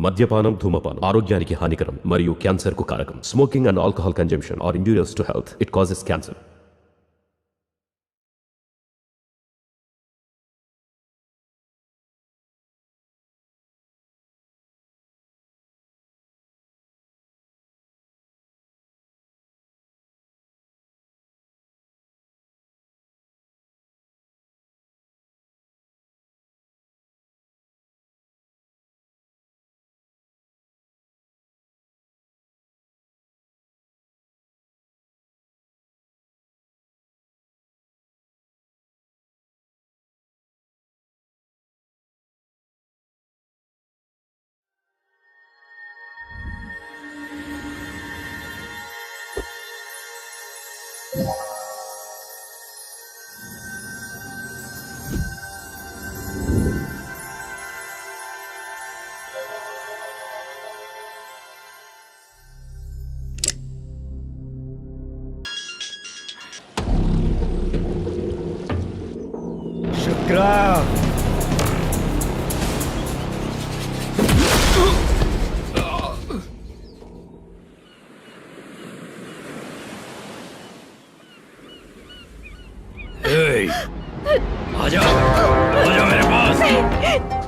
మద్యపానం ధూమపానం ఆరోగ్యానికి హానికరం మరియు క్యాన్సర్ కు కారకం. Smoking and alcohol consumption are injurious to health. It causes cancer. Shukra आजा मेरे पास।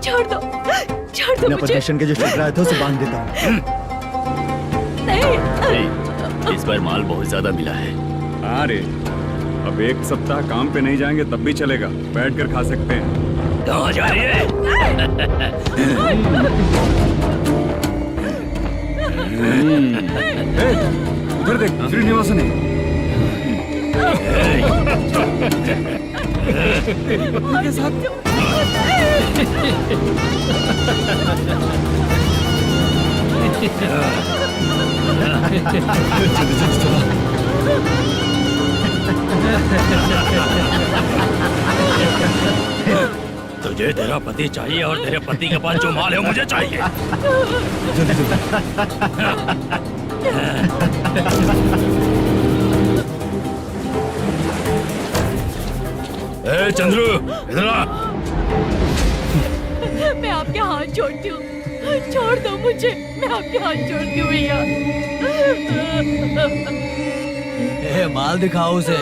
छोड़ दो अपने मुझे। स्टेशन के जो शुक्रा है तो उसे बांध देता हूँ। नहीं। इस बार माल बहुत ज्यादा मिला है। हाँ रे, अब एक सप्ताह काम पे नहीं जाएंगे तब भी चलेगा, बैठ कर खा सकते हैं। कहाँ जा रही है? उधर देख, श्रीनिवासन है। उनके साथ तुझे तेरा पति चाहिए और तेरे पति के पास जो माल है मुझे चाहिए। ए चंद्रू, इधर आ। मैं आपके हाथ जोड़ती हूँ, छोड़ दो मुझे। मैं आपके हाथ जोड़ती हूँ भैया। माल दिखाओ उसे।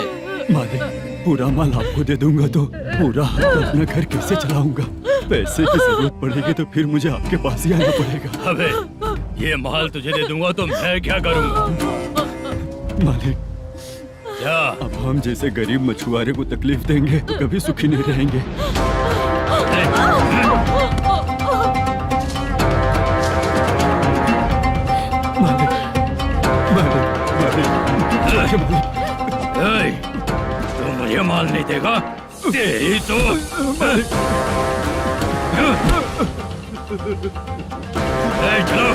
मालिक, पूरा माल आपको दे दूंगा तो पूरा अपना घर कैसे चलाऊंगा? पैसे की जरूरत पड़ेगी तो फिर मुझे आपके पास ही आना पड़ेगा। अबे, ये माल तुझे दे दूंगा तो मैं क्या करूंगा? मालिक, क्या? अब हम जैसे गरीब मछुआरे को तकलीफ देंगे तो कभी सुखी नहीं रहेंगे। मालिक, मालिक, मालिक, तू मुझे माल नहीं देगा? तेरी तो चलो।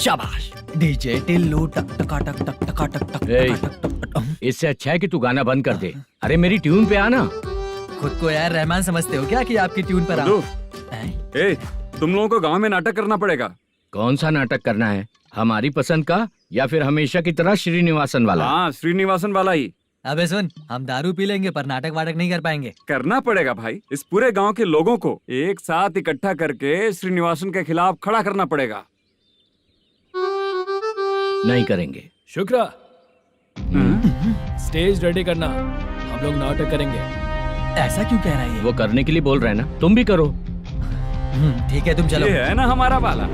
शाबाश। डीजे टिल्लू टक टका टक टक टका टक टक टक टक। इससे अच्छा है कि तू गाना बंद कर दे। अरे मेरी ट्यून पे आना। खुद को यार रहमान समझते हो क्या कि आपकी ट्यून पर आओ? ए, तुम लोगों को गांव में नाटक करना पड़ेगा। कौन सा नाटक करना है? हमारी पसंद का या फिर हमेशा की तरह श्रीनिवासन वाला? हाँ, श्रीनिवासन वाला ही। अबे सुन, हम दारू पी लेंगे पर नाटक वाटक नहीं कर पाएंगे। करना पड़ेगा भाई। इस पूरे गांव के लोगों को एक साथ इकट्ठा करके श्रीनिवासन के खिलाफ खड़ा करना पड़ेगा। नहीं करेंगे। शुक्रा, स्टेज रेडी करना, हम लोग नाटक करेंगे। ऐसा क्यों कह रहा है ये? वो करने के लिए बोल रहे हैं ना, तुम भी करो। ठीक है, तुम चलो। ये है ना हमारा वाला।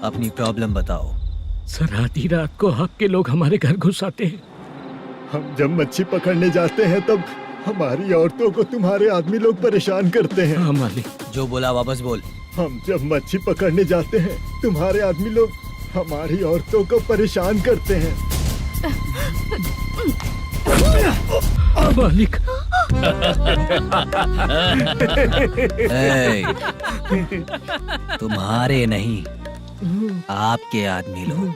अपनी प्रॉब्लम बताओ। सर आधी रात को आपके लोग हमारे घर घुस आते हैं। हम जब मच्छी पकड़ने जाते हैं तब हमारी औरतों को तुम्हारे आदमी लोग परेशान करते हैं। हाँ मालिक। जो बोला वापस बोल। हम जब मच्छी पकड़ने जाते हैं तुम्हारे आदमी लोग हमारी औरतों को परेशान करते हैं। मालिक। ए, तुम्हारे नहीं, आपके आदमी लोग।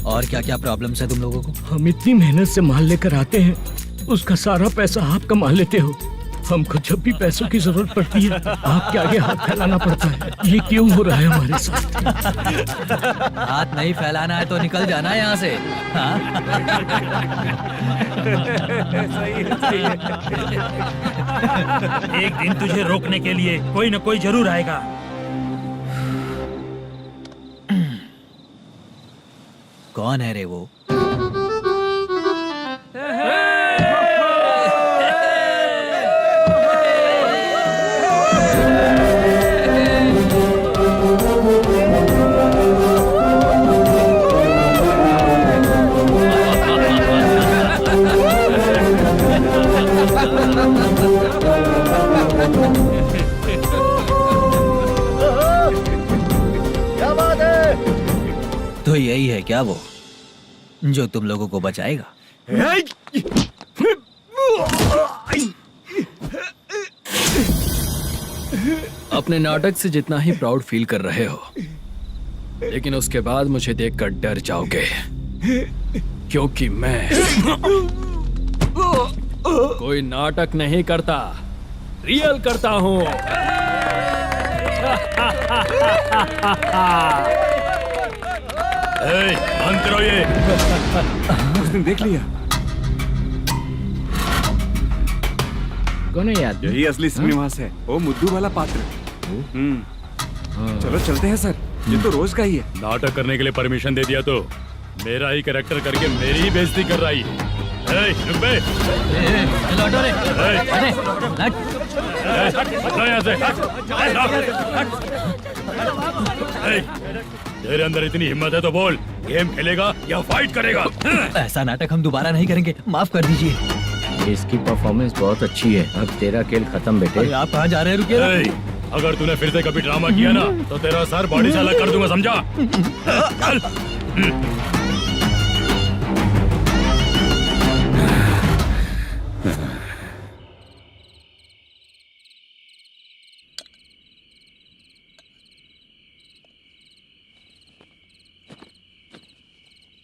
और क्या क्या प्रॉब्लम्स है तुम लोगों को? हम इतनी मेहनत से माल लेकर आते हैं, उसका सारा पैसा आप कमा लेते हो। हमको जब भी पैसों की जरूरत पड़ती है आपके आगे हाथ फैलाना पड़ता है। ये क्यों हो रहा है हमारे साथ? हाथ नहीं फैलाना है तो निकल जाना है यहाँ से। हाँ? एक दिन तुझे रोकने के लिए कोई न कोई जरूर आएगा। कौन है रे वो? क्या बात है? तो यही है क्या वो जो तुम लोगों को बचाएगा? अपने नाटक से जितना ही प्राउड फील कर रहे हो, लेकिन उसके बाद मुझे देखकर डर जाओगे, क्योंकि मैं कोई नाटक नहीं करता, रियल करता हूँ। बंद करो ये। उसने देख लिया। कौन है याद? यही असली श्रीनिवास है, वो मुद्दू वाला पात्र। चलो चलते हैं सर, ये तो रोज का ही है। नाटक करने के लिए परमिशन दे दिया तो मेरा ही कैरेक्टर करके मेरी ही बेइज्जती कर रही है। रुक बे। लौटो रे। हटो यहाँ से। तेरे अंदर इतनी हिम्मत है तो बोल, गेम खेलेगा या फाइट करेगा? ऐसा नाटक हम दोबारा नहीं करेंगे, माफ कर दीजिए। इसकी परफॉर्मेंस बहुत अच्छी है। अब तेरा खेल खत्म बेटे। अरे आप कहाँ जा रहे हैं? रुकिए। अगर तूने फिर से कभी ड्रामा किया ना तो तेरा सर बॉडी से अलग कर दूंगा, समझा? चल।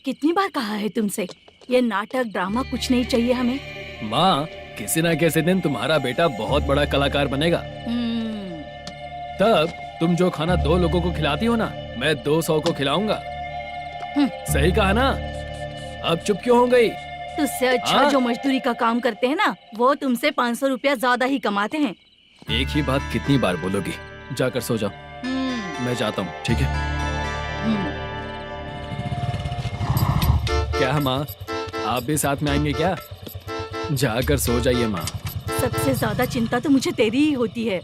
कितनी बार कहा है तुमसे, ये नाटक ड्रामा कुछ नहीं चाहिए हमें। माँ, किसी न किसी दिन तुम्हारा बेटा बहुत बड़ा कलाकार बनेगा। तब तुम जो खाना 2 लोगों को खिलाती हो ना, मैं 200 को खिलाऊंगा। सही कहा ना? अब चुप क्यों हो गई? तुझसे अच्छा जो मजदूरी का काम करते हैं ना, वो तुमसे 500 रुपया ज्यादा ही कमाते हैं। एक ही बात कितनी बार बोलोगी? जाकर सो जाओ। मैं जाता हूँ, ठीक है? क्या माँ, आप भी साथ में आएंगे क्या? जाकर सो जाइए माँ। सबसे ज्यादा चिंता तो मुझे तेरी ही होती है।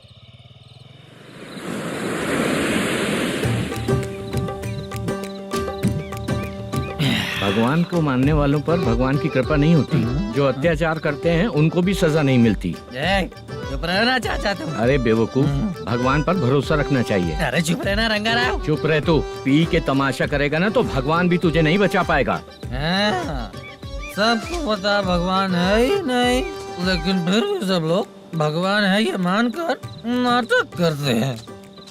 भगवान को मानने वालों पर भगवान की कृपा नहीं होती। जो अत्याचार करते हैं उनको भी सजा नहीं मिलती। चुप रहना चाचा तुम। अरे बेवकूफ, भगवान पर भरोसा रखना चाहिए। अरे चुप रहना रंगा राव। चुप रह तू। पी के तमाशा करेगा ना तो भगवान भी तुझे नहीं बचा पाएगा। सबको पता भगवान है ही नहीं, लेकिन फिर भी सब लोग भगवान है ये मानकर नाटक करते हैं।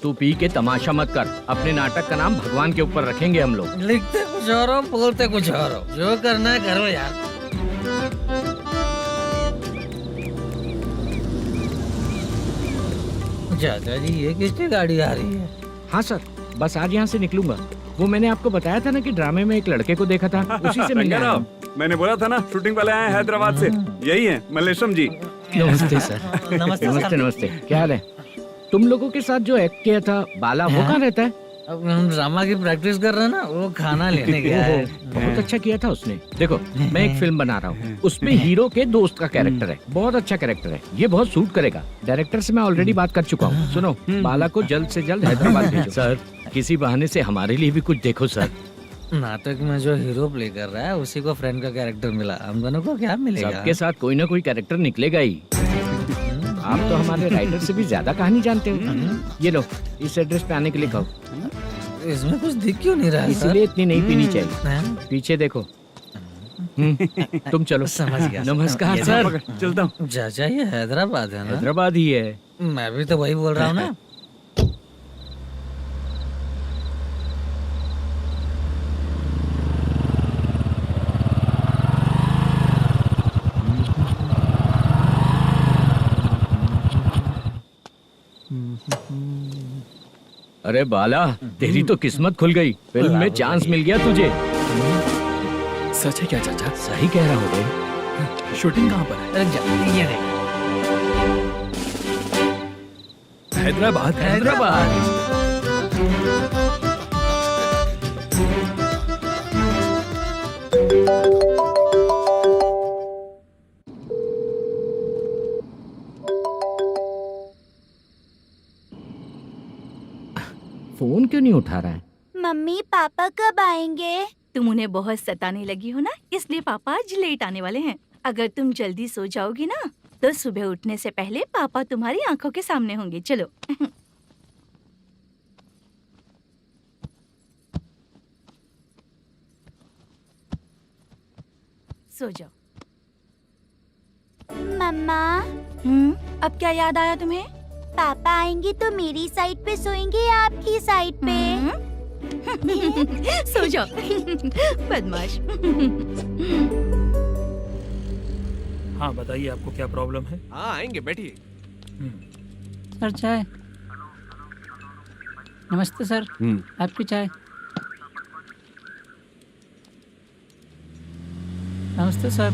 तू पी के तमाशा मत कर। अपने नाटक का नाम भगवान के ऊपर रखेंगे हम लोग। लिखते कुछ और हो, बोलते कुछ और हो। जो करना है करो यार। चाचा जी, ये किसकी गाड़ी आ रही है? हाँ सर, बस आज यहाँ से निकलूंगा। वो मैंने आपको बताया था ना कि ड्रामे में एक लड़के को देखा था, उसी से मिलने आया हूँ। मैंने बोला था ना, शूटिंग वाले आए हैदराबाद से। यही है मल्लेश्वरम जी। नमस्ते सर। नमस्ते नमस्ते नमस्ते। क्या हाल है? तुम लोगों के साथ जो एक्ट किया था बाला, वो कहाँ रहता है? अब हम ड्रामा की प्रैक्टिस कर रहे हैं ना, वो खाना लेने गया है। बहुत अच्छा किया था उसने। देखो, मैं एक फिल्म बना रहा हूँ, उसमें हीरो के दोस्त का कैरेक्टर है। बहुत अच्छा कैरेक्टर है, ये बहुत सूट करेगा। डायरेक्टर से मैं ऑलरेडी बात कर चुका हूँ। सुनो, बाला को जल्द से जल्द हैदराबाद भेजो। सर, किसी बहाने से हमारे लिए भी कुछ देखो सर। नाटक में जो हीरो प्ले कर रहा है उसी को फ्रेंड का कैरेक्टर मिला, हम दोनों को क्या मिलेगा? सबके साथ कोई ना कोई कैरेक्टर निकलेगा ही। आप तो हमारे राइटर से भी ज्यादा कहानी जानते हो। ये लो, इस एड्रेस पे आने के लिए कहो। इसमें कुछ दिख क्यों नहीं रहा है सर? इसलिए इतनी नहीं पीनी चाहिए। हाँ? पीछे देखो। तुम चलो। समझ गया। नमस्कार ये सर। चलता हूँ। चाचा ये हैदराबाद है ना? हैदराबाद ही है। मैं भी तो वही बोल रहा हूँ ना। अरे बाला, तेरी तो किस्मत खुल गई। फिल्म में चांस मिल गया तुझे। सच है क्या चाचा? सही कह रहा हो भाई। शूटिंग कहाँ पर है? अरे ये देख। हैदराबाद। हैदराबाद। फोन क्यों नहीं उठा रहा है? मम्मी पापा कब आएंगे? तुम उन्हें बहुत सताने लगी हो ना, इसलिए पापा आज लेट आने वाले हैं। अगर तुम जल्दी सो जाओगी ना तो सुबह उठने से पहले पापा तुम्हारी आंखों के सामने होंगे। चलो। सो जाओ। मम्मा अब क्या याद आया तुम्हें? पापा आएंगे तो मेरी साइड पे सोएंगे या आपकी साइड पे? सो जाओ। बदमाश। हाँ बताइए, आपको क्या प्रॉब्लम है? हाँ आएंगे, बैठिए। सर चाय। नमस्ते सर, आपकी चाय। नमस्ते सर।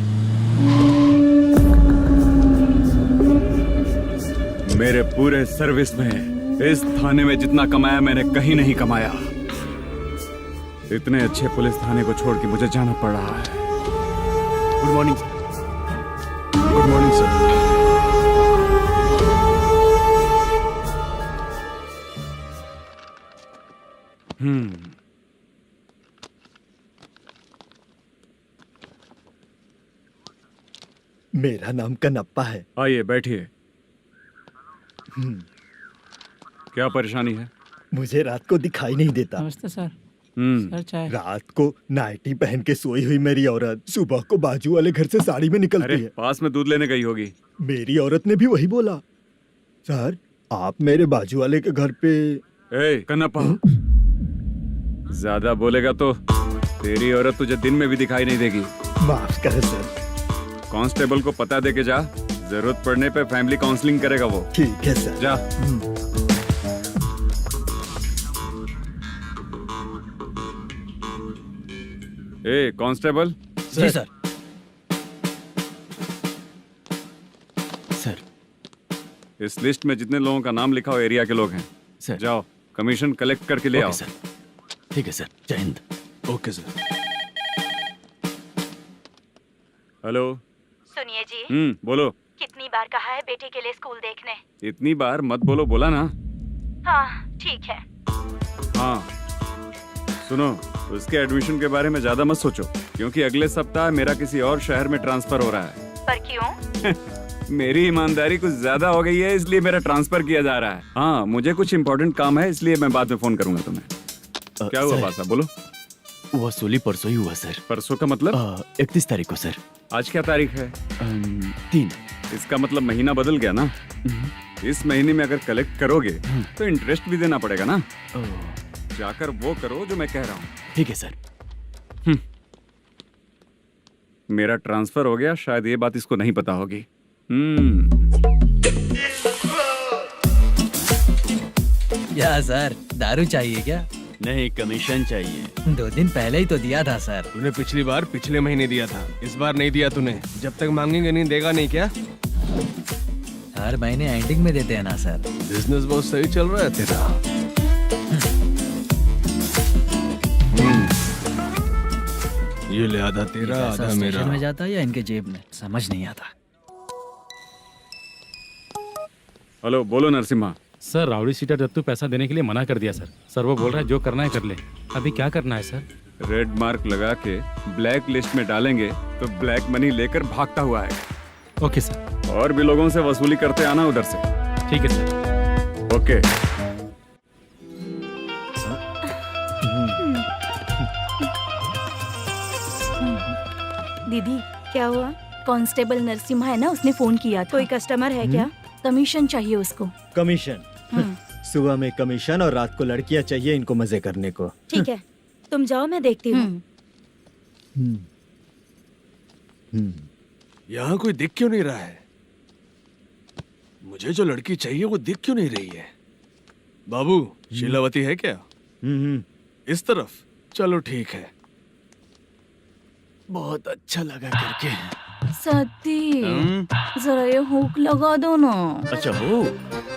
मेरे पूरे सर्विस में इस थाने में जितना कमाया मैंने कहीं नहीं कमाया। इतने अच्छे पुलिस थाने को छोड़ के मुझे जाना पड़ रहा है। Good morning sir. Good morning sir. मेरा नाम कनप्पा है। आइए बैठिए। क्या परेशानी है? मुझे रात को दिखाई नहीं देता। नमस्ते सर। सर चाय। रात को नाइटी पहन के सोई हुई मेरी औरत सुबह को बाजू वाले घर से साड़ी में निकलती है। पास में दूध लेने गई होगी। मेरी औरत ने भी वही बोला। सर आप मेरे बाजू वाले के घर पे। ए कन्नप्पा, ज्यादा बोलेगा तो तेरी औरत तुझे दिन में भी दिखाई नहीं देगी। माफ करें सर। कांस्टेबल को पता दे के जा, जरूरत पड़ने पे फैमिली काउंसलिंग करेगा वो। ठीक है सर। जा। ए कांस्टेबल। जी सर। सर, इस लिस्ट में जितने लोगों का नाम लिखा हो एरिया के लोग हैं। सर। जाओ कमीशन कलेक्ट करके ले आओ। सर। ठीक है सर। जय हिंद। Okay sir. हेलो। सुनिए जी। बोलो। कितनी बार कहा है बेटे के लिए स्कूल देखने? इतनी बार मत बोलो, बोला ना। हाँ ठीक है। हाँ सुनो, उसके एडमिशन के बारे में ज्यादा मत सोचो, क्योंकि अगले सप्ताह मेरा किसी और शहर में ट्रांसफर हो रहा है। पर क्यों? मेरी ईमानदारी कुछ ज्यादा हो गई है, इसलिए मेरा ट्रांसफर किया जा रहा है। हाँ मुझे कुछ इम्पोर्टेंट काम है, इसलिए मैं बाद में फोन करूंगा तुम्हें। क्या हुआ पासा, बोलो। वसूली परसों ही हुआ सर। परसों का मतलब? 31 तारीख को सर। आज क्या तारीख है? 3। इसका मतलब महीना बदल गया ना। इस महीने में अगर कलेक्ट करोगे तो इंटरेस्ट भी देना पड़ेगा ना। जाकर वो करो जो मैं कह रहा हूँ। ठीक है सर। मेरा ट्रांसफर हो गया, शायद ये बात इसको नहीं पता होगी। क्या सर, दारू चाहिए क्या? नहीं, कमीशन चाहिए। 2 दिन पहले ही तो दिया था सर। तूने पिछली बार पिछले महीने दिया था, इस बार नहीं दिया तूने। जब तक मांगेंगे नहीं देगा नहीं क्या? हर महीने एंडिंग में देते हैं ना सर। बिजनेस बहुत सही चल रहा है तेरा। ये ले आधा तेरा, आधा मेरा। स्टेशन में जाता है या इनके जेब में, समझ नहीं आता। हेलो, बोलो Narasimha. Sir rowdy seater Dattu पैसा देने के लिए मना कर दिया सर। सर वो बोल रहा है जो करना है कर ले। अभी क्या करना है सर? रेड मार्क लगा के ब्लैक लिस्ट में डालेंगे तो ब्लैक मनी लेकर भागता हुआ आएगा। Okay sir. और भी लोगों से वसूली करते आना उधर से। ठीक है सर। ओके। दीदी क्या हुआ? कांस्टेबल नरसिम्हा है ना, उसने फोन किया था। कोई कस्टमर है क्या? कमीशन चाहिए उसको। कमीशन? सुबह में कमीशन और रात को लड़कियां चाहिए इनको मजे करने को। ठीक है, तुम जाओ, मैं देखती हूँ। यहाँ कोई दिख क्यों नहीं रहा है? मुझे जो लड़की चाहिए वो दिख क्यों नहीं रही है? बाबू, शीलावती है क्या? इस तरफ? चलो ठीक है। बहुत अच्छा लगा करके। सती जरा ये हुक लगा दो ना। अच्छा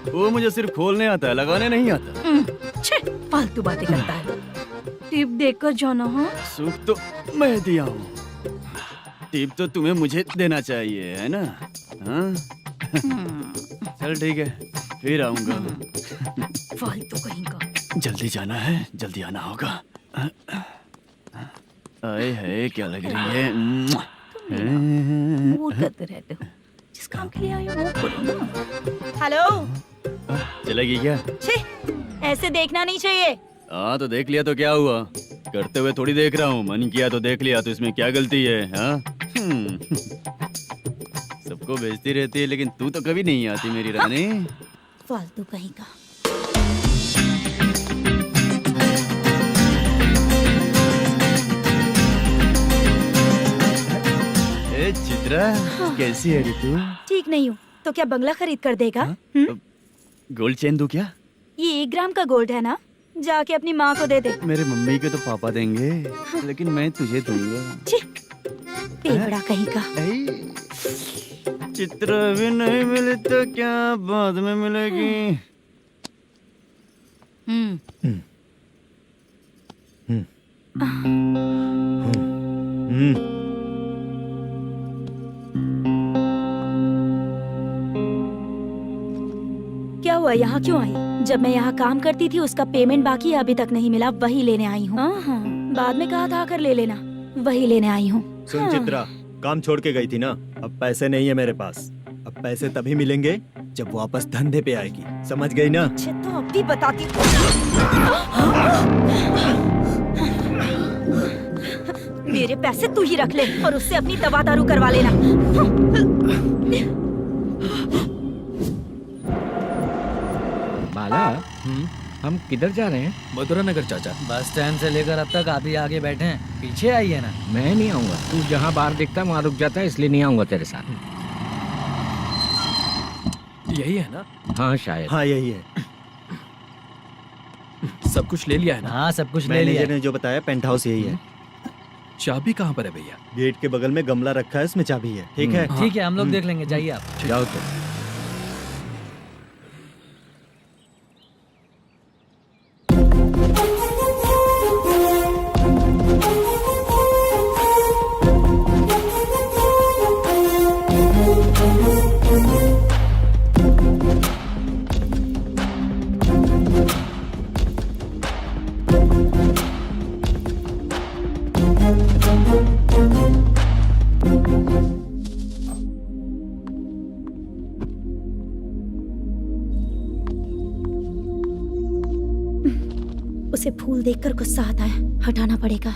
वो मुझे सिर्फ खोलने आता है, लगाने नहीं आता। छे, फालतू बातें करता है। टिप देकर जाना। हाँ सुख तो मैं दिया हूँ, टिप तो तुम्हें मुझे देना चाहिए है ना? हाँ? चल ठीक है, फिर आऊंगा। फालतू कहीं का। जल्दी जाना है, जल्दी आना होगा। आए है क्या लग रही है? मूड करते रहते हो। जिस काम के लिए आए हो वो करो ना। हेलो, चलेगी क्या? छी, ऐसे देखना नहीं चाहिए। हाँ तो देख लिया तो क्या हुआ? करते हुए थोड़ी देख रहा हूँ, मन किया तो देख लिया, तो इसमें क्या गलती है? हाँ? सबको भेजती रहती है लेकिन तू तो कभी नहीं आती मेरी रानी। फालतू कहीं का। ए चित्रा, कैसी है रे तू? ठीक नहीं हूँ तो क्या बंगला खरीद कर देगा? गोल्ड चेन दूं क्या? ये 1 ग्राम का गोल्ड है ना, जाके अपनी माँ को दे दे। मेरे मम्मी के तो पापा देंगे, लेकिन मैं तुझे दूंगा। पेपड़ा कहीं का। चित्रा भी नहीं मिली तो क्या बाद में मिलेगी? क्या हुआ, यहाँ क्यों आई? जब मैं यहाँ काम करती थी उसका पेमेंट बाकी है, अभी तक नहीं मिला, वही लेने आई हूँ। बाद में कहा था आकर ले लेना, वही लेने आई हूँ। सुन चित्रा, काम छोड़ के गई थी ना, अब पैसे नहीं है मेरे पास। अब पैसे तभी मिलेंगे जब वापस धंधे पे आएगी, समझ गई ना? अच्छा तो अब भी बताती। मेरे पैसे तू ही रख ले और उससे अपनी दवा दारू करवा लेना। बाला, हम किधर जा रहे हैं? मथुरा नगर चाचा। बस स्टैंड से लेकर अब तक आप ही आगे बैठे हैं, पीछे आइए ना। मैं नहीं आऊंगा, तू जहाँ बाहर दिखता वहाँ रुक जाता है, इसलिए नहीं आऊंगा तेरे साथ। यही है ना? हाँ शायद। हाँ यही है। सब कुछ ले लिया है ना? हाँ सब कुछ ले लिया। मैनेजर ने जो बताया पेंट हाउस यही है। चाबी कहाँ पर है भैया? गेट के बगल में गमला रखा है, इसमें चाबी है। ठीक है? ठीक है, हम लोग देख लेंगे, जाइए आप। जाओ तो। उसे फूल देखकर गुस्सा आता है, हटाना पड़ेगा।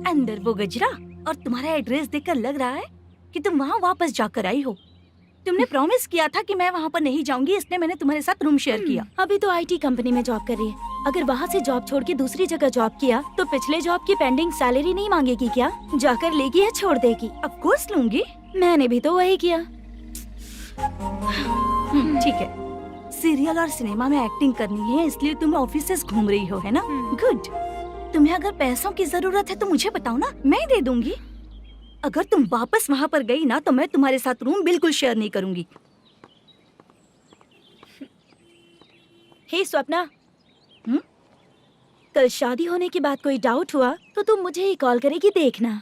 अंदर वो गजरा और तुम्हारा एड्रेस देखकर लग रहा है कि तुम वहाँ वापस जाकर आई हो। तुमने प्रॉमिस किया था कि मैं वहाँ पर नहीं जाऊंगी, इसलिए मैंने तुम्हारे साथ रूम शेयर किया। अभी तो आईटी कंपनी में जॉब कर रही है। अगर वहाँ से जॉब छोड़ के दूसरी जगह जॉब किया तो पिछले जॉब की पेंडिंग सैलरी नहीं मांगेगी क्या? जाकर लेगी या छोड़ देगी? ऑफ कोर्स लूंगी। मैंने भी तो वही किया। ठीक है, सीरियल और सिनेमा में एक्टिंग करनी है, इसलिए तुम ऑफिसेस घूम रही हो, है ना? गुड। तुम्हें अगर पैसों की जरूरत है तो मुझे बताओ ना, मैं दे दूंगी। अगर तुम वापस वहाँ पर गई ना तो मैं तुम्हारे साथ रूम बिल्कुल शेयर नहीं करूंगी। हे स्वप्ना, कल शादी होने के बाद कोई डाउट हुआ तो तुम मुझे ही कॉल करेगी, देखना।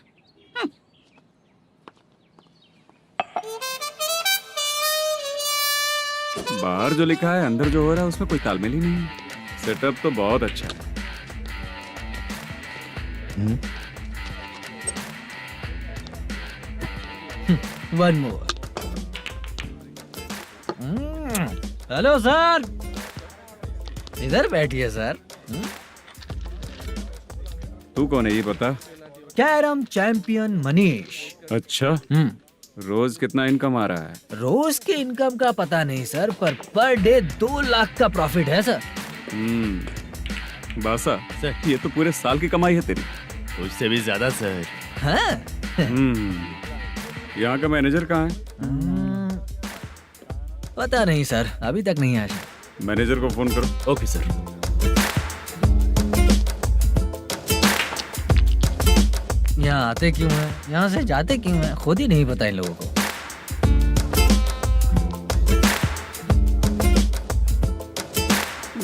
बाहर जो लिखा है अंदर जो हो रहा है उसमें कोई तालमेल ही नहीं है। सेटअप तो बहुत अच्छा है। One more. हेलो सर, इधर बैठिए सर। तू कौन है ये बता? Carrom champion Manish. अच्छा, रोज कितना इनकम आ रहा है? रोज के इनकम का पता नहीं सर, पर डे 2 लाख का प्रॉफिट है सर। बासा, ये तो पूरे साल की कमाई है तेरी। उससे भी ज्यादा सर। हाँ? यहाँ का मैनेजर कहाँ है? पता नहीं सर, अभी तक नहीं आया। मैनेजर को फोन करो। Okay sir. यहाँ आते क्यों हैं, यहाँ से जाते क्यों हैं, खुद ही नहीं पता इन लोगों को।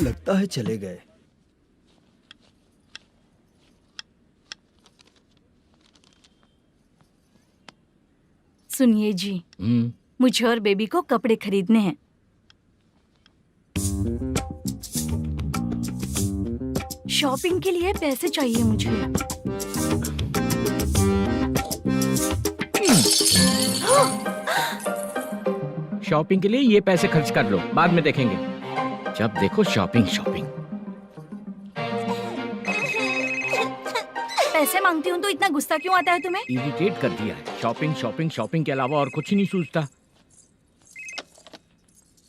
लगता है चले गए। सुनिए जी, मुझे और बेबी को कपड़े खरीदने हैं। शॉपिंग के लिए पैसे चाहिए मुझे। शॉपिंग के लिए ये पैसे खर्च कर लो, बाद में देखेंगे। जब देखो शॉपिंग शॉपिंग। पैसे मांगती हूँ तो इतना गुस्सा क्यों आता है तुम्हें? इरिटेट कर दिया है। शॉपिंग शॉपिंग शॉपिंग के अलावा और कुछ नहीं सूझता।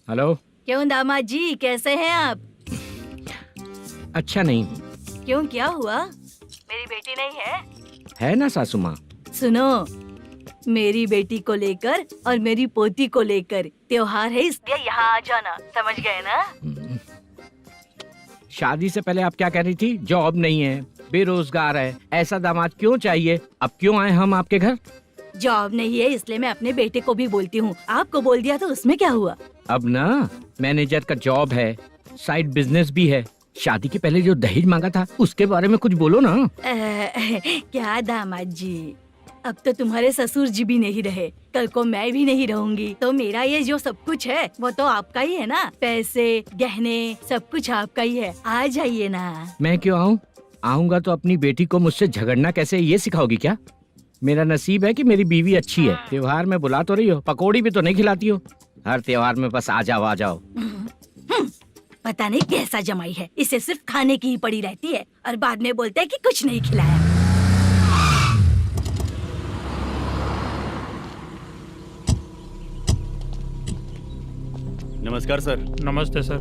हेलो। क्यों दामाद जी, कैसे हैं आप? अच्छा नहीं। क्यों, क्या हुआ? मेरी बेटी नहीं है? है ना सासू माँ। सुनो, मेरी बेटी को लेकर और मेरी पोती को लेकर त्योहार है, इसलिए यहाँ आ जाना, समझ गए ना? शादी से पहले आप क्या कह रही थी? जॉब नहीं है, बेरोजगार है, ऐसा दामाद क्यों चाहिए? अब क्यों आए हम आपके घर? जॉब नहीं है इसलिए मैं अपने बेटे को भी बोलती हूँ। आपको बोल दिया तो उसमें क्या हुआ? अब ना मैनेजर का जॉब है, साइड बिजनेस भी है। शादी के पहले जो दहेज मांगा था उसके बारे में कुछ बोलो ना। क्या दामाद जी, अब तो तुम्हारे ससुर जी भी नहीं रहे, कल को मैं भी नहीं रहूंगी, तो मेरा ये जो सब कुछ है वो तो आपका ही है ना। पैसे, गहने, सब कुछ आपका ही है। आ जाइए ना। मैं क्यों आऊँ? आऊंगा तो अपनी बेटी को मुझसे झगड़ना कैसे ये सिखाओगी क्या? मेरा नसीब है कि मेरी बीवी अच्छी है। त्योहार में बुला तो रही हो, पकौड़ी भी तो नहीं खिलाती हो। हर त्योहार में बस आ जाओ आ जाओ। पता नहीं कैसा जमाई है, इसे सिर्फ खाने की ही पड़ी रहती है और बाद में बोलते हैं कि कुछ नहीं खिलाया। नमस्कार सर। नमस्ते सर।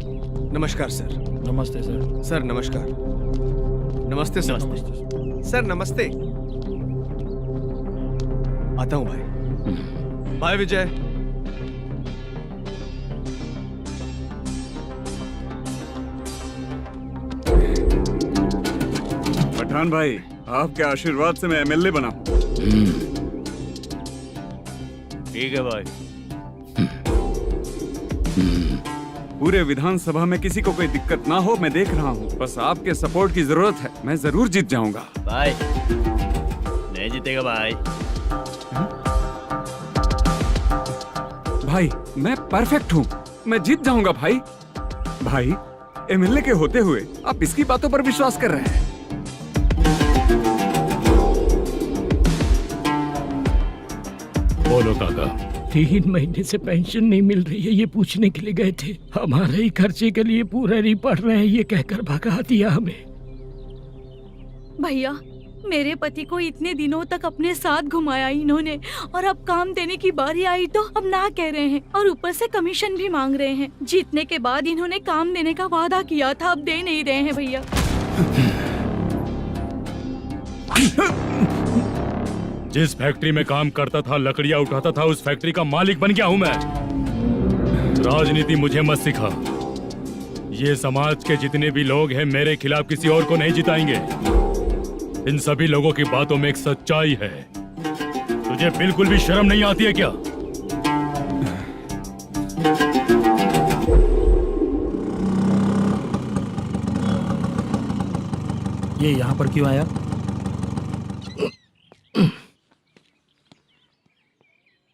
नमस्कार सर। नमस्ते सर। सर नमस्कार। नमस्ते सर। सर नमस्ते। आता हूँ भाई। बाय विजय। पठान भाई, आपके आशीर्वाद से मैं एमएलए बना हूँ। ठीक है भाई। पूरे विधानसभा में किसी को कोई दिक्कत ना हो, मैं देख रहा हूँ। बस आपके सपोर्ट की जरूरत है, मैं जरूर जीत जाऊंगा। भाई नहीं जीतेगा भाई। भाई मैं परफेक्ट हूँ, मैं जीत जाऊंगा भाई। भाई एमएलए के होते हुए आप इसकी बातों पर विश्वास कर रहे हैं? बोलो काका। 3 महीने से पेंशन नहीं मिल रही है, ये पूछने के लिए गए थे। हमारे ही खर्चे के लिए पूरा नहीं पड़ रहे हैं, ये कहकर भगा दिया हमें। भैया, मेरे पति को इतने दिनों तक अपने साथ घुमाया इन्होंने, और अब काम देने की बारी आई तो अब ना कह रहे हैं, और ऊपर से कमीशन भी मांग रहे हैं। जीतने के बाद इन्होंने काम देने का वादा किया था, अब दे नहीं रहे हैं भैया। जिस फैक्ट्री में काम करता था, लकड़ियां उठाता था, उस फैक्ट्री का मालिक बन गया हूं मैं। राजनीति मुझे मत सिखा। ये समाज के जितने भी लोग हैं मेरे खिलाफ किसी और को नहीं जिताएंगे। इन सभी लोगों की बातों में एक सच्चाई है। तुझे बिल्कुल भी शर्म नहीं आती है क्या? ये यहाँ पर क्यों आया?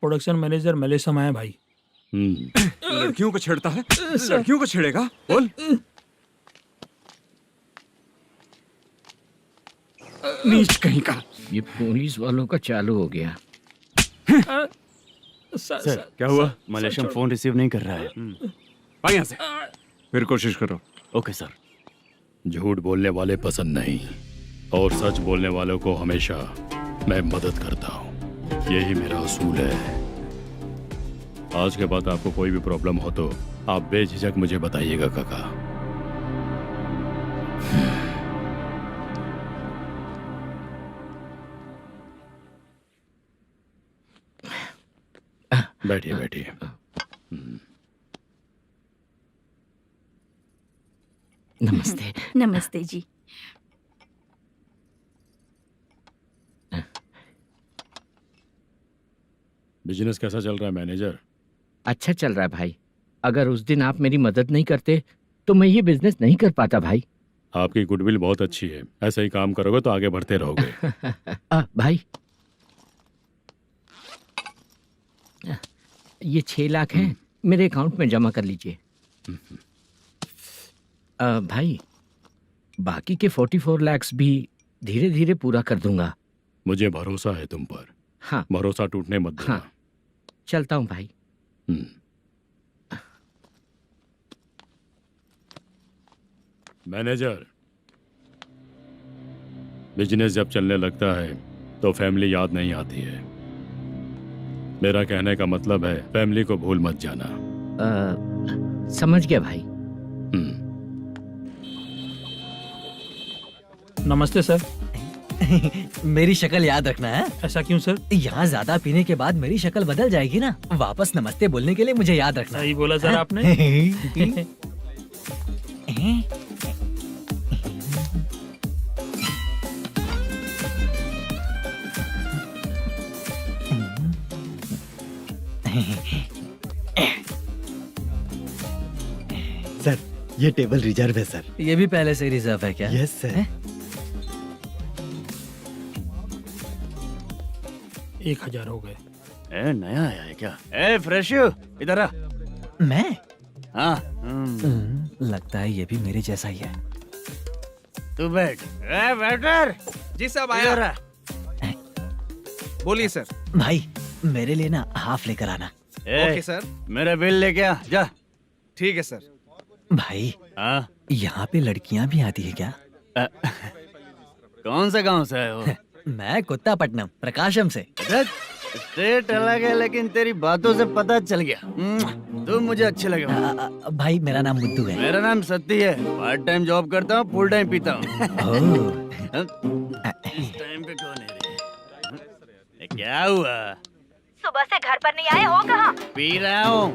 प्रोडक्शन मैनेजर मलेशम आया भाई। लड़कियों को छेड़ता है, लड़कियों को छेड़ेगा? बोल। नीच कहीं का। ये पुलिस वालों का चालू हो गया। सर क्या हुआ? मलेशियन फोन रिसीव नहीं कर रहा है। भाई यहाँ से फिर कोशिश करो। Okay sir. झूठ बोलने वाले पसंद नहीं और सच बोलने वालों को हमेशा मैं मदद करता हूँ। यही मेरा असूल है। आज के बाद आपको कोई भी प्रॉब्लम हो तो आप बेझिझक मुझे बताइएगा काका। बैठिए बैठिए। नमस्ते। नमस्ते जी। बिजनेस कैसा चल रहा है मैनेजर? अच्छा चल रहा है भाई। अगर उस दिन आप मेरी मदद नहीं करते तो मैं ये बिजनेस नहीं कर पाता भाई। आपकी गुडविल बहुत अच्छी है। ऐसा ही काम करोगे तो आगे बढ़ते रहोगे। भाई ये 6 लाख हैं, मेरे अकाउंट में जमा कर लीजिए। भाई बाकी के 44 लाख भी धीरे धीरे पूरा कर दूंगा। मुझे भरोसा है तुम पर। हाँ भरोसा टूटने मत देना। हाँ चलता हूँ भाई। मैनेजर, बिजनेस जब चलने लगता है तो फैमिली याद नहीं आती है। मेरा कहने का मतलब है फैमिली को भूल मत जाना। समझ गया भाई। नमस्ते सर। मेरी शक्ल याद रखना है। ऐसा क्यों सर? यहाँ ज्यादा पीने के बाद मेरी शक्ल बदल जाएगी ना। वापस नमस्ते बोलने के लिए मुझे याद रखना। सही बोला सर आपने। सर ये टेबल रिजर्व है सर। ये भी पहले से रिजर्व है क्या? Yes sir. 1000 हो गए। नया आया है क्या? फ्रेश इधर आ। मैं? हाँ। लगता है ये भी मेरे जैसा ही है। तू बैठ। वेटर। जी साहब आया। बोलिए सर। भाई मेरे लिए ना हाफ लेकर आना। Okay sir. मेरा बिल लेके आ जा। ठीक है सर। भाई हाँ यहाँ पे लड़कियाँ भी आती है क्या? कौन सा गांव से है वो? मैं कुत्तापट्टनम प्रकाशम से। स्टेट अलग है लेकिन तेरी बातों से पता चल गया। तू मुझे अच्छे लगे। भाई मेरा नाम मुद्दू है। मेरा नाम सत्ती है। पार्ट टाइम जॉब करता हूँ, फुल टाइम पीता हूँ। इस टाइम पे कौन है रे? क्या हुआ? सुबह से घर पर नहीं आए हो? कहाँ? पी रहा हूँ।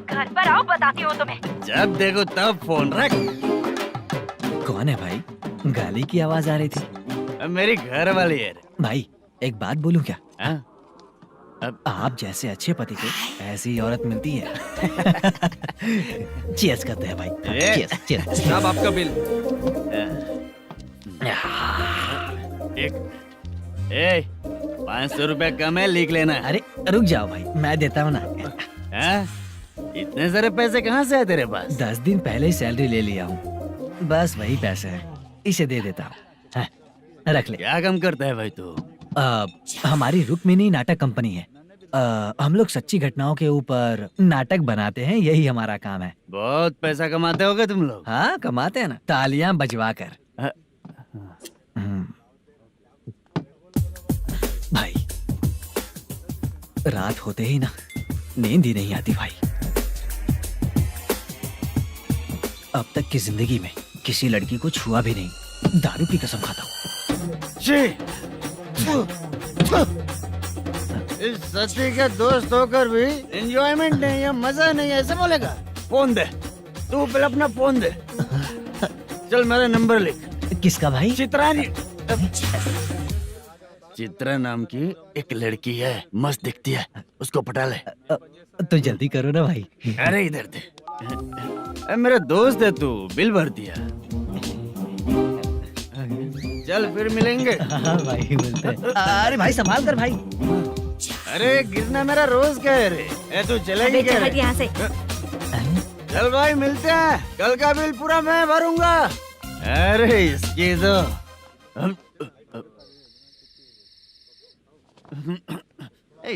घर पर आओ, बताती हूँ तुम्हें। जब देखो तब फोन रख। कौन है भाई? गाली की आवाज आ रही थी। मेरी घर वाली है। भाई एक बात बोलूं क्या? अब आप जैसे अच्छे पति को ऐसी औरत मिलती है। चीयर्स करते हैं भाई। Cheers cheers. साहब आपका बिल। एक 500 रुपया कम है, लिख लेना। अरे रुक जाओ भाई, मैं देता हूँ ना। इतने सारे पैसे कहाँ से है तेरे पास? 10 दिन पहले ही सैलरी ले लिया हूँ। बस वही पैसे हैं, इसे दे देता हूँ। रख ले। क्या काम करता है भाई तू? हमारी रुक्मिनी नाटक कंपनी है। हम लोग सच्ची घटनाओं के ऊपर नाटक बनाते हैं, यही हमारा काम है। बहुत पैसा कमाते होगे तुम लोग। हाँ कमाते हैं ना, तालियां बजवा कर। भाई रात होते ही ना नींद ही नहीं आती भाई। अब तक की जिंदगी में किसी लड़की को छुआ भी नहीं, दारू की कसम खाता हूँ। इस सच्ची के दोस्त होकर भी एंजॉयमेंट नहीं है, मजा नहीं है, ऐसे बोलेगा? फोन दे, तू पहले अपना फोन दे। चल मेरा नंबर लिख। किसका भाई? चित्रानी। चित्रा नाम की एक लड़की है, मस्त दिखती है, उसको पटा ले। तो जल्दी करो ना भाई। अरे इधर दे। मेरा दोस्त है तू, बिल भर दिया। चल फिर मिलेंगे। हाँ भाई मिलते हैं। अरे भाई संभाल कर भाई। अरे गिरना मेरा रोज का है रे। तू चलेगी क्या रे? यहाँ से चल भाई मिलते हैं, कल का बिल पूरा मैं भरूंगा। अरे इसकी तो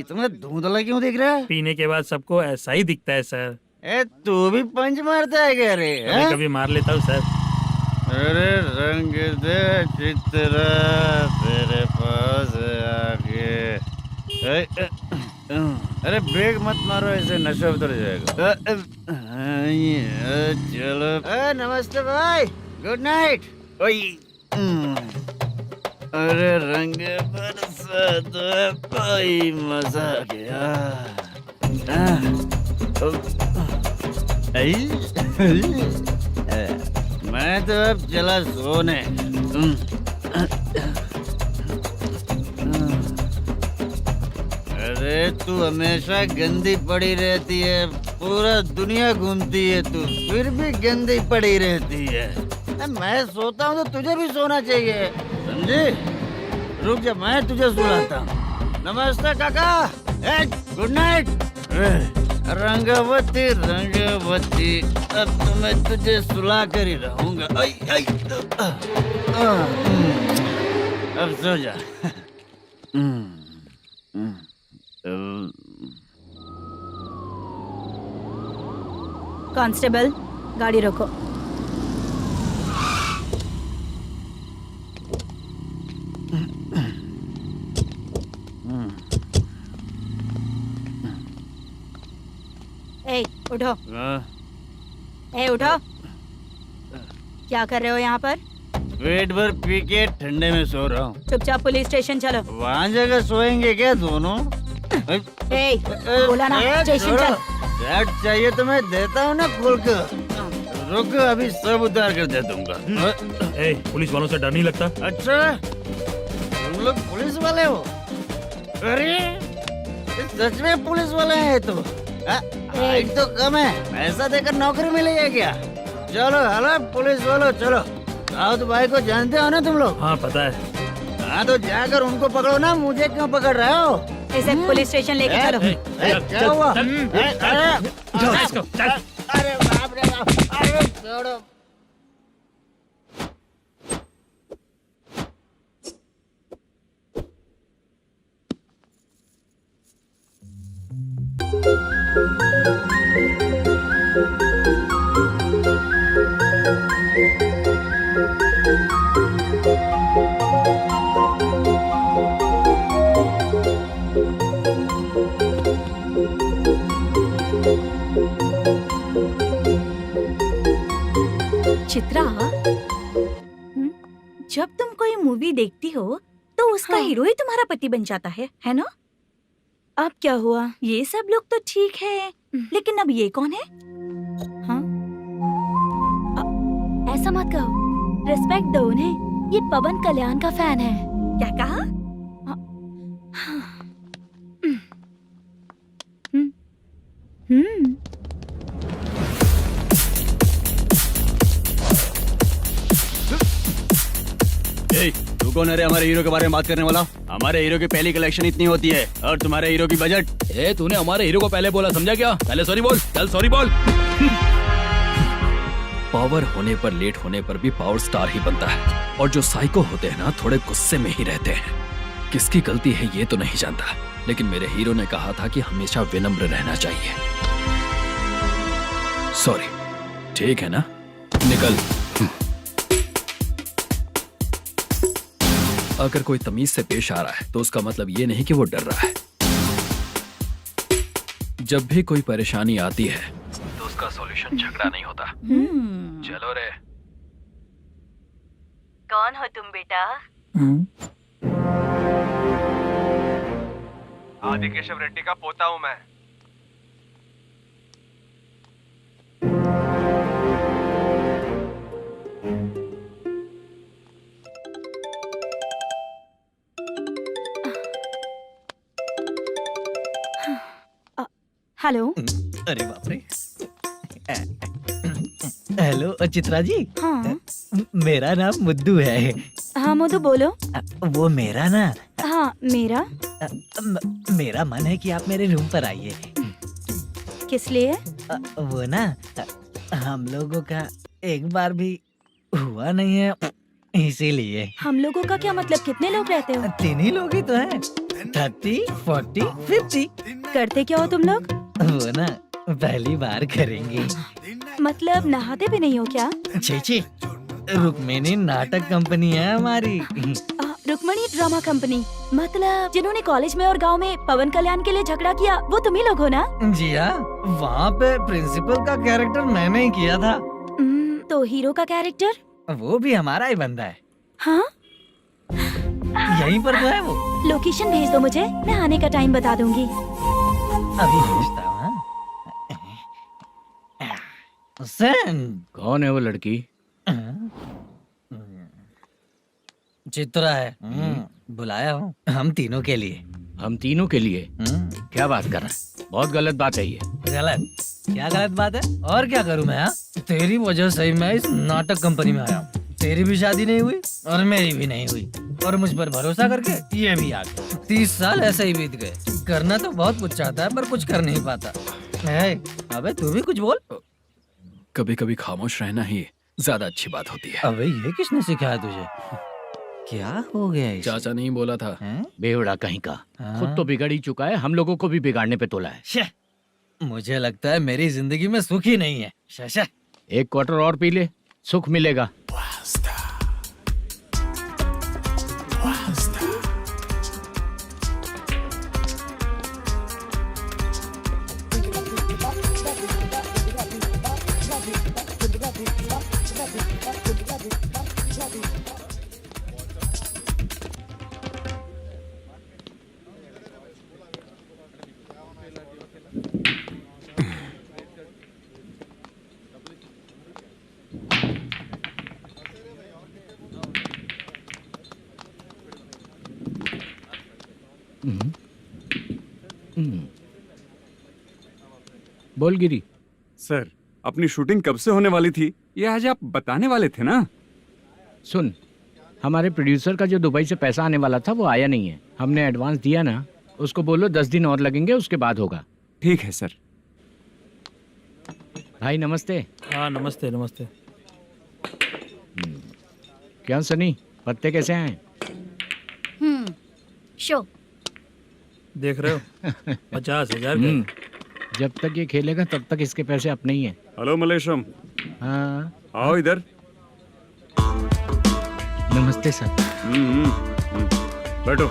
तुम्हें धुंधला क्यों दिख रहा है? पीने के बाद सबको ऐसा ही दिखता है सर। तू भी पंच मारता है क्या रे? कभी कभी मार लेता हूँ सर। अरे रंग दे चित्रा तेरे पास आके। अरे ब्रेक मत मारो, ऐसे नशा उतर जाएगा। चलो नमस्ते भाई, गुड नाइट। अरे रंग बरसात भाई मजा आ गया। मैं तो अब चला सोने। अरे तू हमेशा गंदी पड़ी रहती है, पूरा दुनिया घूमती है तू, फिर भी गंदी पड़ी रहती है। मैं सोता हूँ तो तुझे भी सोना चाहिए, समझे? रुक जा, मैं तुझे सुलाता हूँ। नमस्ते काका, गुड नाइट। रंगवती रंगवती, अब तो मैं तुझे सुला कर ही रहूंगा। अब सो जा। कांस्टेबल, गाड़ी रोको। ए, उठो। ए, उठो। क्या कर रहे हो यहाँ पर? पेट भर पी के ठंडे में सो रहा हूँ। चुपचाप पुलिस स्टेशन चलो। वहाँ जगह सोएंगे क्या दोनों? ए, बोला ना स्टेशन चल। शर्ट चाहिए तो मैं देता हूँ ना खोल कर। रुक, अभी सब उतार कर दे दूंगा। पुलिस वालों से डर नहीं लगता? अच्छा, तुम लोग पुलिस वाले हो? अरे सच में पुलिस वाले हैं तो? हाइट तो कम है, पैसा देकर नौकरी मिलेगी क्या? चलो हेलो पुलिस वालों, चलो। राउत भाई को जानते हो ना तुम लोग? हाँ पता है। हाँ तो जाकर उनको पकड़ो ना, मुझे क्यों पकड़ रहे हो? इसे पुलिस स्टेशन लेके चलो। क्या हुआ? चल। अरे बाप रे बाप, अरे छोड़ो। चित्रा, जब तुम कोई मूवी देखती हो तो उसका हीरो ही तुम्हारा पति बन जाता है ना? अब क्या हुआ? ये सब लोग तो ठीक है, लेकिन अब ये कौन है? हाँ? ऐसा मत कहो, रिस्पेक्ट दो उन्हें। ये पवन कल्याण का फैन है। क्या कहा? तू कौन है रे हमारे हीरो के बारे में बात करने वाला? हमारे हीरो की पहली कलेक्शन इतनी होती है और तुम्हारे हीरो की बजट। तूने हमारे हीरो को पहले बोला, समझा क्या? पहले सॉरी बोल, चल सॉरी बोल। पावर होने पर, लेट होने पर भी पावर स्टार ही बनता है। और जो साइको होते हैं ना, थोड़े गुस्से में ही रहते हैं। किसकी गलती है ये तो नहीं जानता, लेकिन मेरे हीरो ने कहा था कि हमेशा विनम्र रहना चाहिए। सॉरी, ठीक है ना? निकल। अगर कोई तमीज से पेश आ रहा है तो उसका मतलब ये नहीं कि वो डर रहा है। जब भी कोई परेशानी आती है तो उसका सॉल्यूशन झगड़ा नहीं होता। चलो रे। कौन हो तुम बेटा? आदि केशव रेड्डी का पोता हूँ मैं। हेलो। अरे बाप रे। हेलो चित्रा जी। हाँ मेरा नाम मुद्दू है। हाँ मधु बोलो। वो मेरा ना हाँ मेरा। मेरा मन है कि आप मेरे रूम पर आइए। किस लिए? वो ना हम लोगों का एक बार भी हुआ नहीं है, इसीलिए। हम लोगों का क्या मतलब? कितने लोग रहते हो? 3 ही लोग ही तो हैं। 30, 40, 50। करते क्या हो तुम लोग? वो ना पहली बार करेंगे। मतलब नहाते भी नहीं हो क्या? छी, रुक्मिणी नाटक कंपनी है हमारी। Rukmani drama company? मतलब जिन्होंने कॉलेज में और गांव में पवन कल्याण के लिए झगड़ा किया, वो तुम ही लोग हो ना? जी हाँ, वहाँ पे प्रिंसिपल का कैरेक्टर मैंने ही किया था। तो हीरो का कैरेक्टर? वो भी हमारा ही बंदा है। हाँ यहीं पर तो है वो। लोकेशन भेज दो मुझे, मैं आने का टाइम बता दूंगी। अभी भेजता हूँ। कौन है वो लड़की? चित्रा है। बुलाया हूँ हम तीनों के लिए। हम तीनों के लिए? क्या बात कर रहा है? बहुत गलत बात है ये। गलत? क्या गलत बात है? और क्या करूँ मैं? तेरी वजह से ही मैं इस नाटक कंपनी में आया हूँ। तेरी भी शादी नहीं हुई और मेरी भी नहीं हुई, और मुझ पर भरोसा करके ये भी आ गया। 30 साल ऐसे ही बीत गए। करना तो बहुत कुछ चाहता है पर कुछ कर नहीं पाता। अबे तू भी कुछ बोल। कभी कभी खामोश रहना ही ज्यादा अच्छी बात होती है। अबे ये किसने सिखाया तुझे? क्या हो गया इसे? चाचा नहीं बोला था। बेवड़ा कहीं का। खुद तो बिगड़ ही चुका है, हम लोगों को भी बिगाड़ने पे तोला है। मुझे लगता है मेरी जिंदगी में सुख ही नहीं है। शशा 1 क्वार्टर और पी ले, सुख मिलेगा। बोल गिरी। सर, अपनी शूटिंग कब से होने वाली थी, ये आज आप बताने वाले थे ना? सुन, हमारे प्रोड्यूसर का जो दुबई से पैसा आने वाला था वो आया नहीं है। हमने एडवांस दिया ना, उसको बोलो 10 दिन और लगेंगे, उसके बाद होगा। ठीक है सर। भाई नमस्ते। हाँ नमस्ते नमस्ते। क्या सनी, पत्ते कैसे हैं? शो देख रहे हो 50,000 का। जब तक ये खेलेगा तब तक इसके पैसे अपने ही हैं। हेलो मलेशम। हाँ आओ इधर। नमस्ते सर। बैठो।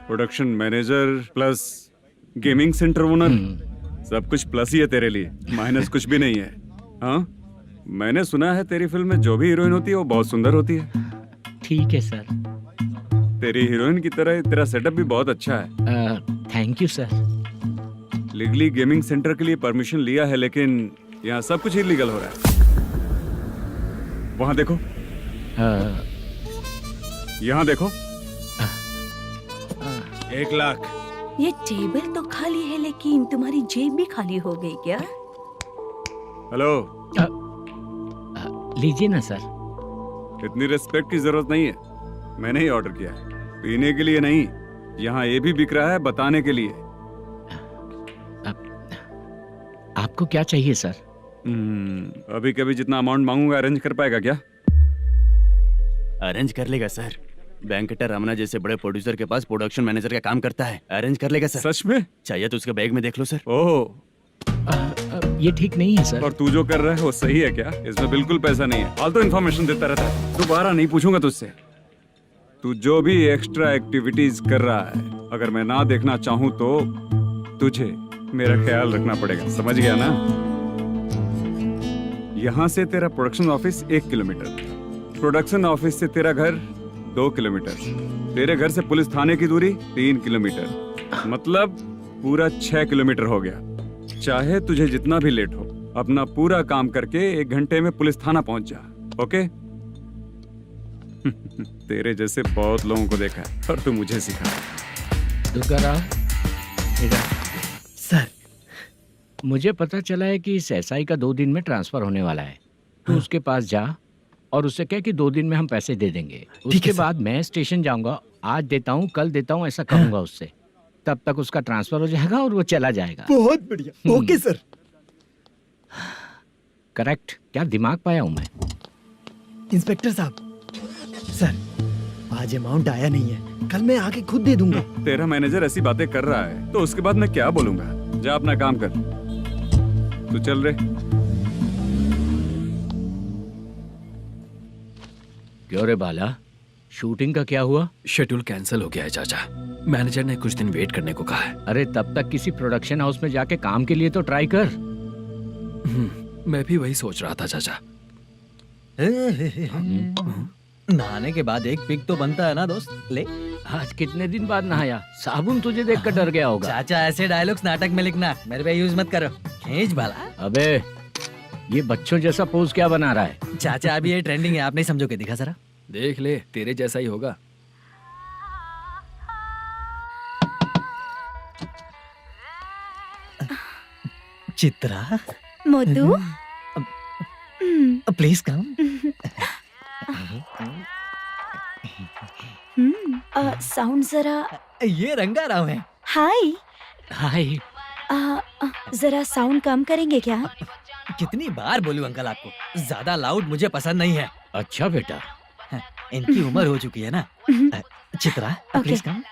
Production manager plus gaming centre owner, सब कुछ प्लस ही है तेरे लिए, माइनस कुछ भी नहीं है। हाँ, मैंने सुना है तेरी फिल्म में जो भी हीरोइन होती है वो बहुत सुंदर होती है। ठीक है सर। तेरी हीरोइन की तरह तेरा सेटअप भी बहुत अच्छा है। Thank you sir. Legally gaming centre के लिए परमिशन लिया है, लेकिन यहाँ सब कुछ इलीगल हो रहा है। वहाँ देखो, यहाँ देखो। 1 लाख। ये टेबल तो खाली है लेकिन तुम्हारी जेब भी खाली हो गई क्या? हेलो। लीजिए ना सर। इतनी रिस्पेक्ट की जरूरत नहीं है, मैंने ही ऑर्डर किया है। पीने के लिए नहीं, यहाँ ये भी बिक रहा है बताने के लिए। आपको क्या चाहिए सर? अभी कभी जितना अमाउंट मांगूंगा अरेंज कर पाएगा क्या? अरेंज कर लेगा सर। वेंकटर रमना जैसे बड़े प्रोड्यूसर के पास प्रोडक्शन मैनेजर का काम करता है, अरेंज कर लेगा सर। सच में? चाहिए तो उसके बैग में देख लो सर। ओह, ये ठीक नहीं है सर। और तू जो कर रहा है वो सही है क्या? इसमें बिल्कुल पैसा नहीं है, फालतू इन्फॉर्मेशन देता रहता है। दोबारा नहीं पूछूंगा तुझसे। तू जो भी एक्स्ट्रा एक्टिविटीज कर रहा है, अगर मैं ना देखना चाहूँ तो तुझे मेरा ख्याल रखना पड़ेगा, समझ गया ना? यहाँ से तेरा production office 1 kilometre, production office से तेरा घर 2 किलोमीटर, तेरे घर से पुलिस थाने की दूरी 3 किलोमीटर, मतलब पूरा 6 किलोमीटर हो गया। चाहे तुझे जितना भी लेट हो, अपना पूरा काम करके 1 घंटे में पुलिस थाना पहुंच जा, ओके? तेरे जैसे बहुत लोगों को देखा है और तू मुझे सिखा। सर मुझे पता चला है कि इस एसआई का 2 दिन में ट्रांसफर होने वाला है। तो उसके पास जा और उससे कह कि 2 दिन में हम पैसे दे देंगे। उसके बाद मैं स्टेशन जाऊंगा, आज देता हूँ कल देता हूँ ऐसा कहूंगा उससे। तब तक उसका ट्रांसफर हो जाएगा और वो चला जाएगा। बहुत बढ़िया। Okay sir. करेक्ट। क्या दिमाग पाया हूँ मैं। इंस्पेक्टर साहब, सर आज अमाउंट आया नहीं है, कल मैं आके खुद दे दूंगा। तेरा मैनेजर ऐसी बातें कर रहा है तो उसके बाद मैं क्या बोलूंगा। जा अपना काम कर। तू चल रे। क्यों रे बाला, शूटिंग का क्या हुआ? शेड्यूल कैंसिल हो गया है चाचा। मैनेजर ने कुछ दिन वेट करने को कहा है। अरे तब तक किसी प्रोडक्शन हाउस में जाके काम के लिए तो ट्राई कर। मैं भी वही सोच रहा था चाचा। नहाने के बाद एक पिक तो बनता है ना दोस्त। ले, आज कितने दिन बाद नहाया? साबुन तुझे देखकर डर गया होगा। चाचा ऐसे डायलॉग्स नाटक में लिखना, मेरे पे यूज मत करो। खींच बाला। अबे ये बच्चों जैसा पोज क्या बना रहा है? चाचा अभी ये ट्रेंडिंग है, आप नहीं समझोगे। दिखा जरा। देख ले, तेरे जैसा ही होगा। Chitra, Modu, please come. Sound जरा। ये रंगाराव है। हाय। हाय। जरा साउंड कम करेंगे क्या? कितनी बार बोलूं अंकल आपको, ज्यादा लाउड मुझे पसंद नहीं है। अच्छा बेटा, इनकी उम्र हो चुकी है ना। Chitra please come.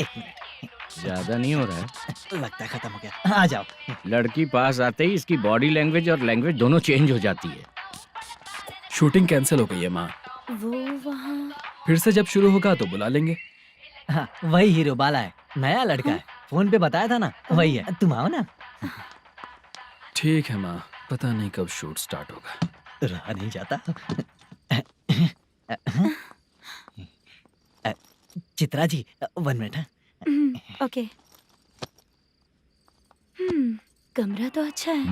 एक मिनट, ज्यादा नहीं हो रहा है। लगता है खत्म हो गया। आ जाओ। लड़की पास आते ही इसकी बॉडी लैंग्वेज और लैंग्वेज दोनों चेंज हो जाती है। शूटिंग कैंसिल हो गई है माँ। वो वहाँ। फिर से जब शुरू होगा तो बुला लेंगे। हाँ, वही हीरो बाला है, नया लड़का है। फोन पे बताया था ना, वही है। तुम आओ ना। ठीक है माँ, पता नहीं कब शूट स्टार्ट होगा। रहा नहीं जाता। चित्रा जी 1 मिनट। ओके। कमरा तो अच्छा है।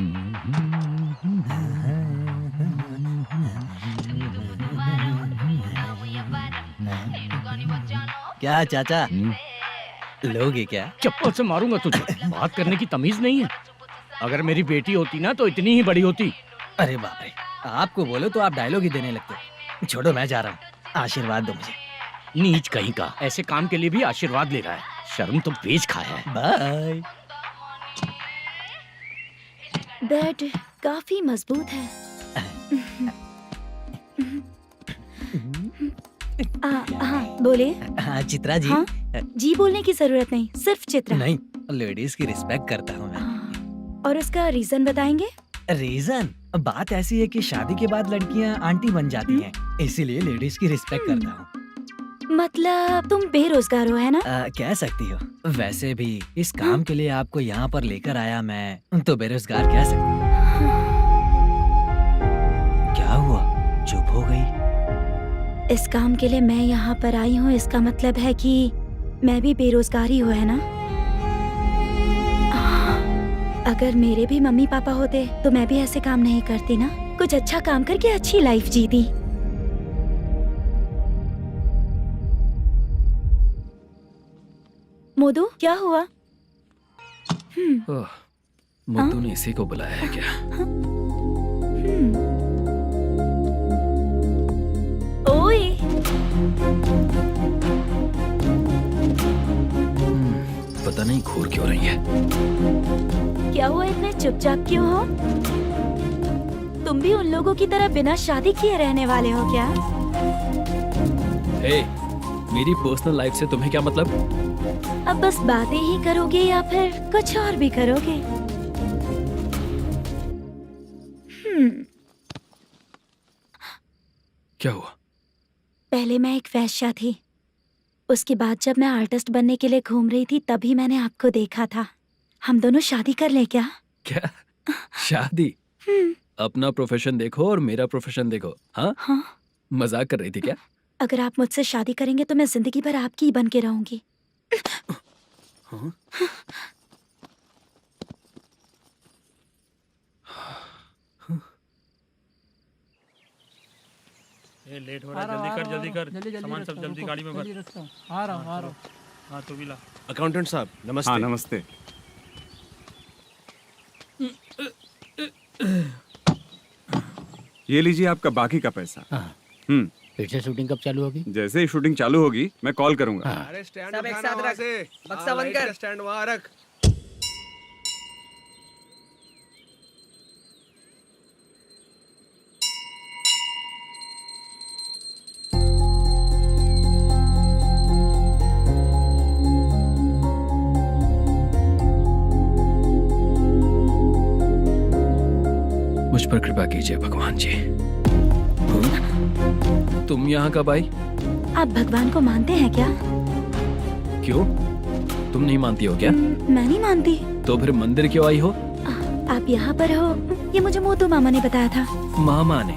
क्या चाचा, लोगे क्या? चप्पल से मारूंगा तुझे। बात करने की तमीज नहीं है। अगर मेरी बेटी होती ना तो इतनी ही बड़ी होती। अरे बाप रे, आपको बोलो तो आप डायलॉग ही देने लगते। छोड़ो, मैं जा रहा हूँ। आशीर्वाद दो मुझे। नीच कहीं का, ऐसे काम के लिए भी आशीर्वाद ले रहा है। शर्म तो बेच खाया है। बाय। बेड काफी मजबूत है। हाँ बोले। हाँ चित्रा जी। हाँ? जी बोलने की जरूरत नहीं, सिर्फ चित्रा। नहीं, लेडीज की रिस्पेक्ट करता हूँ मैं। और उसका रीजन बताएंगे? रीजन? बात ऐसी है कि शादी के बाद लड़कियाँ आंटी बन जाती हैं, इसीलिए लेडीज की रिस्पेक्ट करता हूँ। मतलब तुम बेरोजगार हो, है ना? कह सकती हो। वैसे भी इस काम के लिए आपको यहाँ पर लेकर आया मैं, तो बेरोजगार कह सकती हूँ। क्या हुआ, चुप हो गई? इस काम के लिए मैं यहाँ पर आई हूँ, इसका मतलब है कि मैं भी बेरोजगार ही हूँ, है ना? अगर मेरे भी मम्मी पापा होते तो मैं भी ऐसे काम नहीं करती ना। कुछ अच्छा काम करके अच्छी लाइफ जीती। मोदू, क्या हुआ? मोदू ने इसी को बुलाया है क्या? ओए। पता नहीं घूर क्यों रही है। क्या हुआ, इतने चुपचाप क्यों हो? तुम भी उन लोगों की तरह बिना शादी किए रहने वाले हो क्या? हे, मेरी पर्सनल लाइफ से तुम्हें क्या मतलब? अब बस बातें ही करोगे या फिर कुछ और भी करोगे? क्या हुआ? पहले मैं एक वेश्या थी, उसके बाद जब मैं आर्टिस्ट बनने के लिए घूम रही थी तभी मैंने आपको देखा था। हम दोनों शादी कर ले क्या? क्या शादी? अपना प्रोफेशन देखो और मेरा प्रोफेशन देखो। हाँ? हाँ। मजाक कर रही थी क्या? अगर आप मुझसे शादी करेंगे तो मैं जिंदगी भर आपकी ही बन के रहूंगी। हाँ? ये लेट हो रहा है, जल्दी कर। सामान सब जल्दी गाड़ी में भर। आ रहा हूँ। हाँ तो भी ला। अकाउंटेंट साहब नमस्ते। हाँ नमस्ते। ये लीजिए आपका बाकी का पैसा। फिर से शूटिंग कब चालू होगी? जैसे ही शूटिंग चालू होगी मैं कॉल करूंगा। अरे स्टैंड सब एक उठाना साथ वहाँ रख। से। बक्सा बंद कर। स्टैंड वहाँ रख। मुझ पर कृपा कीजिए भगवान जी। तुम यहाँ कब आई? आप भगवान को मानते हैं क्या? क्यों? तुम नहीं मानती हो क्या? मैं नहीं मानती। तो फिर मंदिर क्यों आई हो? आप यहाँ पर हो ये मुझे मोटू मामा ने बताया था। मामा ने?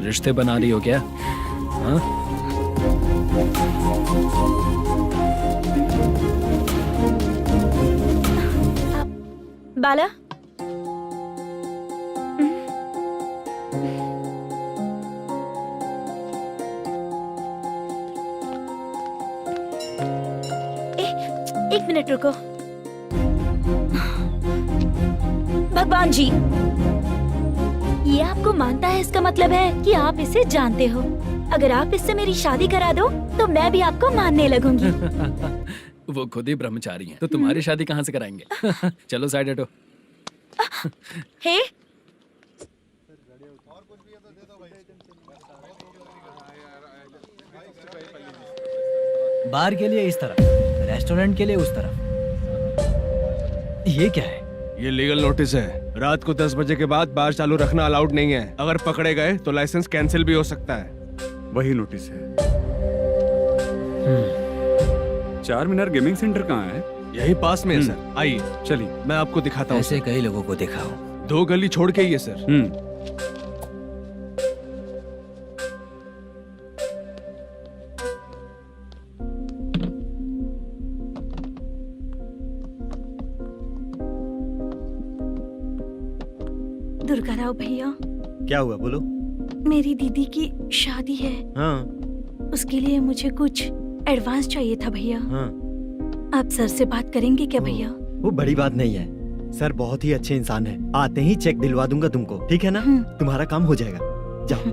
रिश्ते बना रही हो क्या? हाँ? बाला एक मिनट रुको। भगवान जी ये आपको मानता है इसका मतलब है कि आप इसे जानते हो। अगर आप इससे मेरी शादी करा दो तो मैं भी आपको मानने लगूंगी। वो खुद ही ब्रह्मचारी हैं, तो तुम्हारी शादी कहाँ से कराएंगे? चलो साइड हटो। हे बार के लिए इस तरफ, रेस्टोरेंट के लिए उस तरफ। ये क्या है? ये लीगल नोटिस है। रात को 10 बजे के बाद बार चालू रखना अलाउड नहीं है। अगर पकड़े गए तो लाइसेंस कैंसिल भी हो सकता है। वही नोटिस है। चार मीनार गेमिंग सेंटर कहाँ है? यही पास में है सर। आइए चलिए मैं आपको दिखाता हूँ। ऐसे कई लोगों को देखा हूँ। 2 गली छोड़ के ही है सर। दुर्गा राव भैया, क्या हुआ बोलो। मेरी दीदी की शादी है। हाँ उसके लिए मुझे कुछ एडवांस चाहिए था भैया। हाँ आप सर से बात करेंगे क्या भैया? वो बड़ी बात नहीं है। सर बहुत ही अच्छे इंसान है। आते ही चेक दिलवा दूंगा तुमको, ठीक है ना? तुम्हारा काम हो जाएगा। जाओ।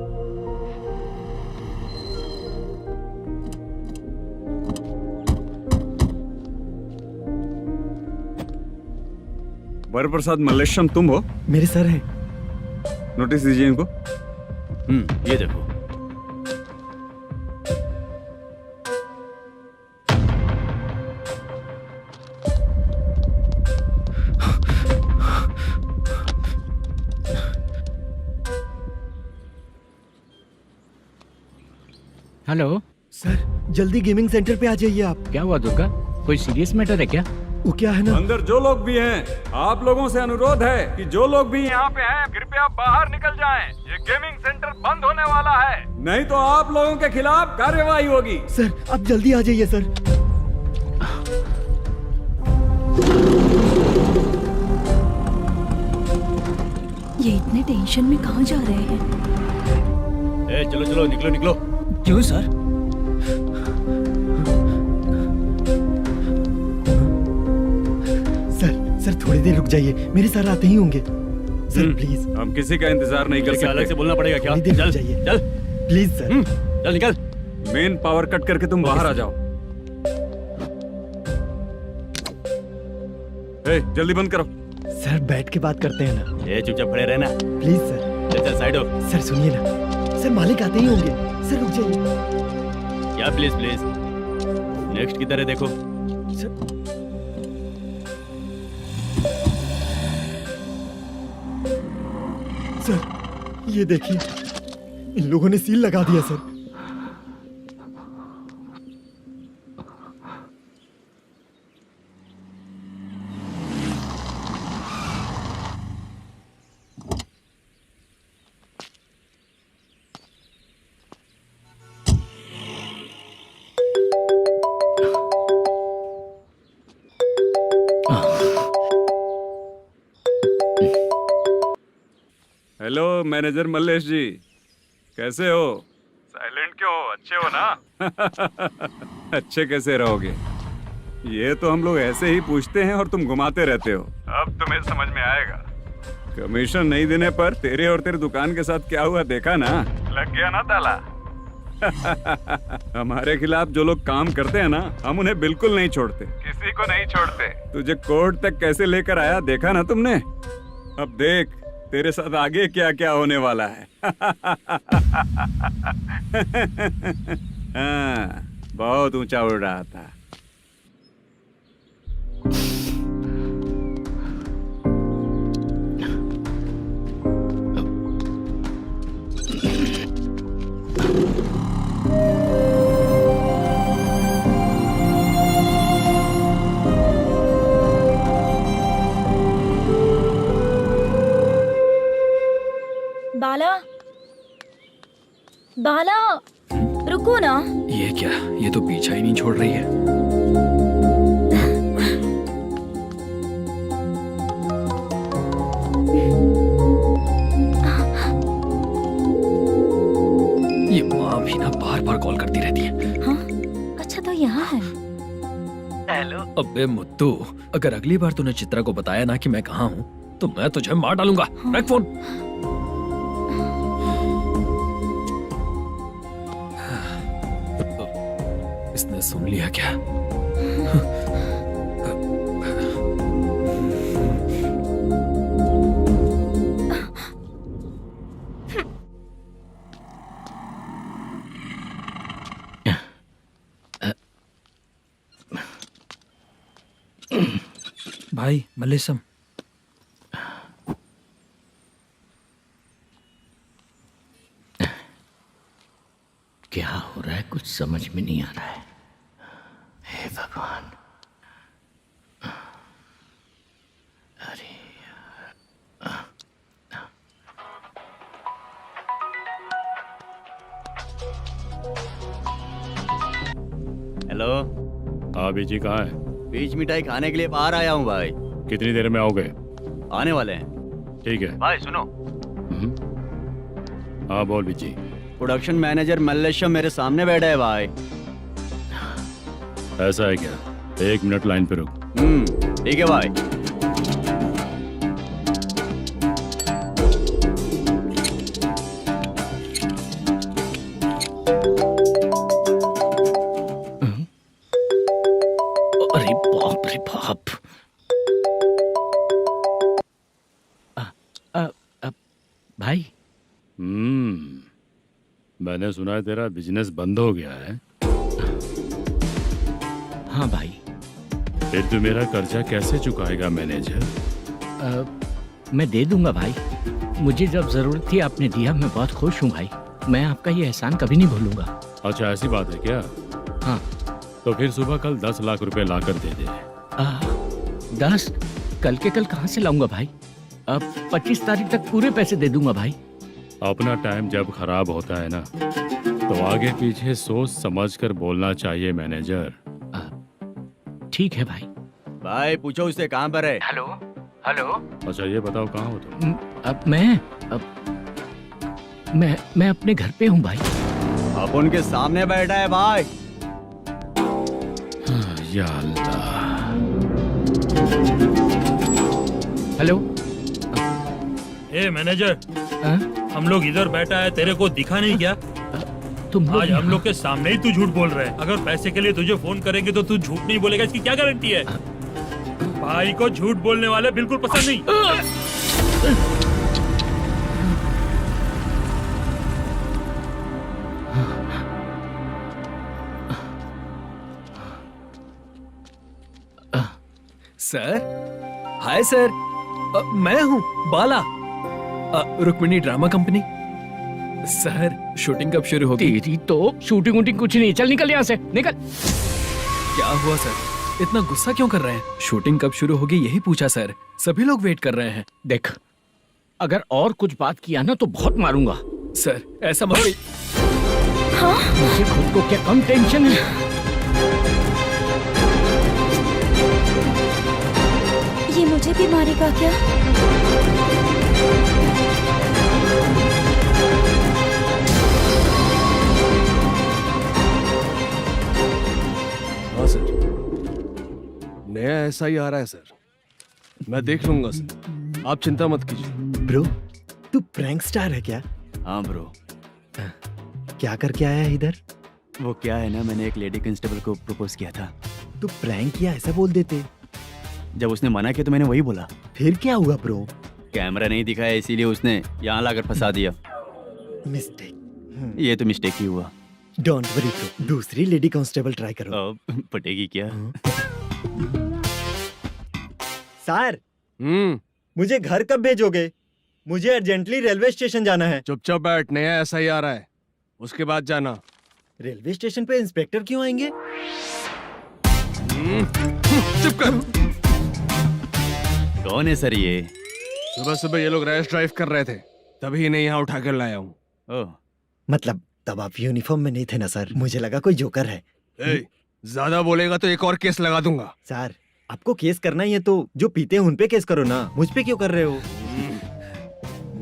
वरप्रसाद मल्लेश्वरम तुम हो? मेरे सर हैं। नोटिस दीजिए इनको। ये देखो। हेलो सर जल्दी गेमिंग सेंटर पे आ जाइए आप। क्या हुआ दुर्गा? कोई सीरियस मैटर है क्या? वो क्या है ना, अंदर जो लोग भी हैं, आप लोगों से अनुरोध है कि जो लोग भी यहाँ पे हैं कृपया बाहर निकल जाएं। ये गेमिंग सेंटर बंद होने वाला है, नहीं तो आप लोगों के खिलाफ कार्यवाही होगी। सर आप जल्दी आ जाइए सर। ये इतने टेंशन में कहाँ जा रहे हैं? चलो चलो निकलो निकलो। क्यों सर? सर थोड़ी देर रुक जाइए, मेरे सर आते ही होंगे। Sir please. हम किसी का इंतजार नहीं कर सकते। अलग से बोलना पड़ेगा क्या? चल जाइए। चल प्लीज सर। चल निकल। मेन पावर कट करके तुम बाहर आ जाओ। जल्दी बंद करो। सर बैठ के बात करते हैं ना। ये चुपचाप खड़े रहना। Please sir. चल चल साइड हो। सर सुनिए ना, सर मालिक आते ही होंगे। सर रुक जाइए। क्या प्लीज प्लीज? नेक्स्ट की तरह देखो। सर ये देखिए, इन लोगों ने सील लगा दिया सर। हेलो मैनेजर मल्लेश जी, कैसे हो? साइलेंट क्यों हो? अच्छे हो ना? अच्छे कैसे रहोगे? ये तो हम लोग ऐसे ही पूछते हैं और तुम घुमाते रहते हो। अब तुम्हें समझ में आएगा। कमीशन नहीं देने पर तेरे और तेरी दुकान के साथ क्या हुआ देखा ना? लग गया ना ताला। हमारे खिलाफ जो लोग काम करते हैं ना, हम उन्हें बिल्कुल नहीं छोड़ते, किसी को नहीं छोड़ते। तुझे कोर्ट तक कैसे लेकर आया देखा ना तुमने? अब देख तेरे साथ आगे क्या क्या होने वाला है। हाँ, बहुत ऊंचा उड़ रहा था। बाला, बाला, रुको ना। ये क्या, ये तो पीछा ही नहीं छोड़ रही है। ये माँ भी ना बार बार कॉल करती रहती है। हाँ? अच्छा तो यहाँ है। हेलो। अबे मुत्तू, अगर अगली बार तूने चित्रा को बताया ना कि मैं कहाँ हूँ तो मैं तुझे मार डालूंगा। रख फोन। इसने सुन लिया क्या? भाई मल्लेशम, क्या हो रहा है कुछ समझ में नहीं आ रहा है। हे भगवान। अरे हेलो। हाँ बीजी कहाँ है? बीज मिठाई खाने के लिए बाहर आया हूँ भाई। कितनी देर में आओगे? आने वाले हैं। ठीक है भाई सुनो। हाँ बोल बीजी। प्रोडक्शन मैनेजर मल्लेशम मेरे सामने बैठा है भाई। ऐसा है क्या? 1 मिनट लाइन पे रुक। ठीक है भाई। अरे बाप रे बाप। भाई। मैंने सुना है तेरा बिजनेस बंद हो गया है। हाँ भाई। फिर तू मेरा कर्जा कैसे चुकाएगा मैनेजर? मैं दे दूंगा भाई। मुझे जब जरूरत थी आपने दिया, मैं बहुत खुश हूँ भाई। मैं आपका ये एहसान कभी नहीं भूलूंगा। अच्छा ऐसी बात है क्या? हाँ। तो फिर सुबह कल 10 लाख रुपए लाकर दे दे। 10? कल के कल कहाँ से लाऊंगा भाई? अब 25 तारीख तक पूरे पैसे दे दूंगा भाई। अपना टाइम जब खराब होता है ना तो आगे पीछे सोच समझ कर बोलना चाहिए मैनेजर। ठीक है भाई। भाई पूछो उससे कहाँ पर है। Hello hello. अच्छा ये बताओ कहाँ हो तुम? अब मैं अपने घर पे हूँ भाई। अब उनके सामने बैठा है भाई। या अल्लाह। हेलो। ए मैनेजर, हम लोग इधर बैठा है, तेरे को दिखा नहीं क्या? तुम आज हम लोग के सामने ही तू झूठ बोल रहा है। अगर पैसे के लिए तुझे फोन करेंगे तो तू झूठ नहीं बोलेगा, इसकी क्या गारंटी है? भाई को झूठ बोलने वाले बिल्कुल पसंद नहीं। Sir, hi sir. मैं हूँ Bala, Rukmini drama company. Sir shooting कब शुरू होगी? तेरी तो शूटिंग वूटिंग कुछ नहीं। चल निकल यहाँ से, निकल। क्या हुआ सर, इतना गुस्सा क्यों कर रहे हैं? शूटिंग कब शुरू होगी यही पूछा सर, सभी लोग वेट कर रहे हैं। देख, अगर और कुछ बात किया ना तो बहुत मारूंगा। सर ऐसा मत। हाँ? मुझे खुद को क्या कम टेंशन है? ये मुझे भी मारेगा क्या? हाँ सर, नया ऐसा ही आ रहा है सर। मैं देख लूंगा सर। आप चिंता मत कीजिए। ब्रो, तू प्रैंक स्टार है क्या? हाँ ब्रो, क्या करके आया है इधर? वो क्या है ना, मैंने एक लेडी कांस्टेबल को प्रपोज किया था। तू प्रैंक किया ऐसा बोल देते। जब उसने मना किया तो मैंने वही बोला। फिर क्या हुआ ब्रो? कैमरा नहीं दिखाया इसीलिए उसने यहाँ लाकर फंसा दिया। मिस्टेक। ये तो मिस्टेक ही हुआ। डोंट वरी ब्रो, दूसरी लेडी कांस्टेबल ट्राई करो। पटेगी क्या? सर, मुझे घर कब भेजोगे? मुझे अर्जेंटली रेलवे स्टेशन जाना है। चुपचाप बैठ, नया SI आ रहा है, उसके बाद जाना। रेलवे स्टेशन पे इंस्पेक्टर क्यों आएंगे? चुप कर। कौन है सर ये? सुबह सुबह ये लोग रैश ड्राइव कर रहे थे, तभी इन्हें यहाँ उठा कर लाया हूँ। मतलब तब आप यूनिफॉर्म में नहीं थे ना सर, मुझे लगा कोई जोकर है। ज्यादा बोलेगा तो एक और केस लगा दूंगा। सर, आपको केस करना ही है तो जो पीते हैं उन पे केस करो ना, मुझ पे क्यों कर रहे हो?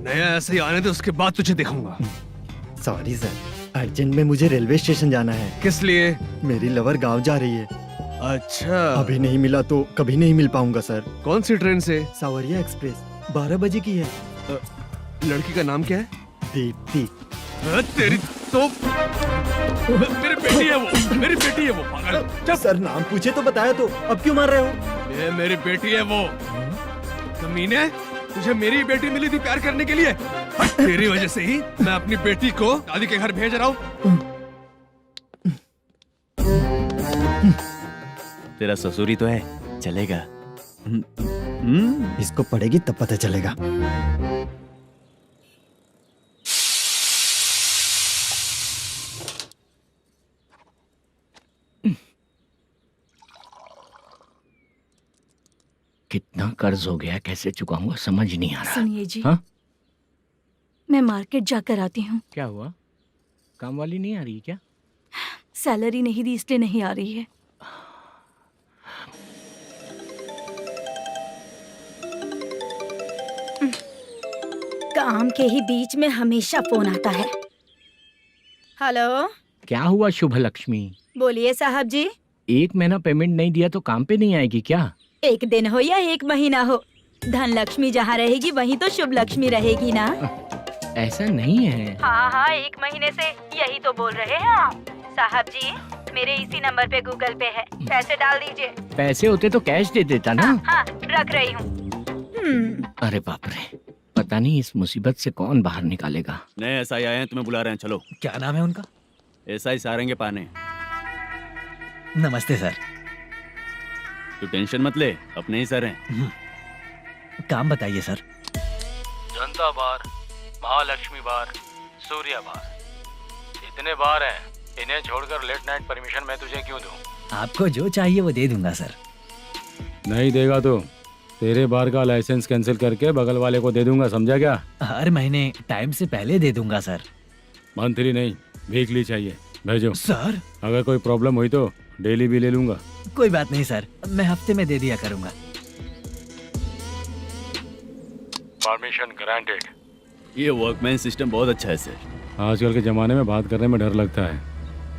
नया ऐसे ही आने दे, उसके बाद तुझे दिखाऊंगा। सॉरी सर, अर्जेंट में मुझे रेलवे स्टेशन जाना है। किस लिए? मेरी लवर गांव जा रही है। अच्छा, अभी नहीं मिला तो कभी नहीं मिल पाऊंगा सर। कौन सी ट्रेन से? सावरिया एक्सप्रेस, 12 बजे की है। लड़की का नाम क्या है? दीप्ति। तेरी तो मेरी बेटी है वो, मेरी बेटी है वो, पागल। सर नाम पूछे तो बताया तो अब क्यों मार रहे हो? ये मेरी बेटी है वो। कमीने, तुझे मेरी बेटी मिली थी प्यार करने के लिए। तेरी वजह से ही मैं अपनी बेटी को दादी के घर भेज रहा हूँ। तेरा ससुरी तो है, चलेगा। इसको पड़ेगी तब पता चलेगा। कितना कर्ज हो गया, कैसे चुकाऊंगा समझ नहीं आ रहा। सुनिए जी, हाँ? मैं मार्केट जाकर आती हूँ। क्या हुआ? काम वाली नहीं आ रही क्या? सैलरी नहीं दी इसलिए नहीं आ रही है। काम के ही बीच में हमेशा फोन आता है। हेलो, क्या हुआ शुभ लक्ष्मी? बोलिए साहब जी। 1 महीना पेमेंट नहीं दिया तो काम पे नहीं आएगी क्या? 1 दिन हो या 1 महीना हो, धन लक्ष्मी जहाँ रहेगी वहीं तो शुभ लक्ष्मी रहेगी ना। ऐसा नहीं है। हाँ, 1 महीने से यही तो बोल रहे हैं आप। साहब जी, मेरे इसी नंबर पे गूगल पे है, पैसे डाल दीजिए। पैसे होते तो कैश दे देता ना। हाँ, रख रही हूँ। अरे बाप रे, पता नहीं इस मुसीबत से कौन बाहर निकालेगा। नए SI आए हैं, तुम्हें बुला रहे हैं, चलो। क्या नाम है उनका? SI सारंगे पाने। नमस्ते सर। तू टेंशन मत ले, अपने ही सर हैं। काम बताइए सर। जनता बार, महालक्ष्मी बार, सूर्या बार, इतने बार हैं। इन्हें छोड़कर लेट नाइट परमिशन मैं तुझे क्यों दूं? आपको जो चाहिए वो दे दूंगा सर। नहीं देगा तो तेरे बार का लाइसेंस कैंसिल करके बगल वाले को दे दूंगा, समझा क्या? हर महीने टाइम से पहले दे दूंगा सर। मंथली नहीं, वीकली चाहिए, भेजो। सर, अगर कोई प्रॉब्लम हुई तो डेली भी ले लूंगा। कोई बात नहीं सर, मैं हफ्ते में दे दिया करूंगा। Permission granted. ये वर्कमैन सिस्टम बहुत अच्छा है सर। आजकल के ज़माने में बात करने में डर लगता है।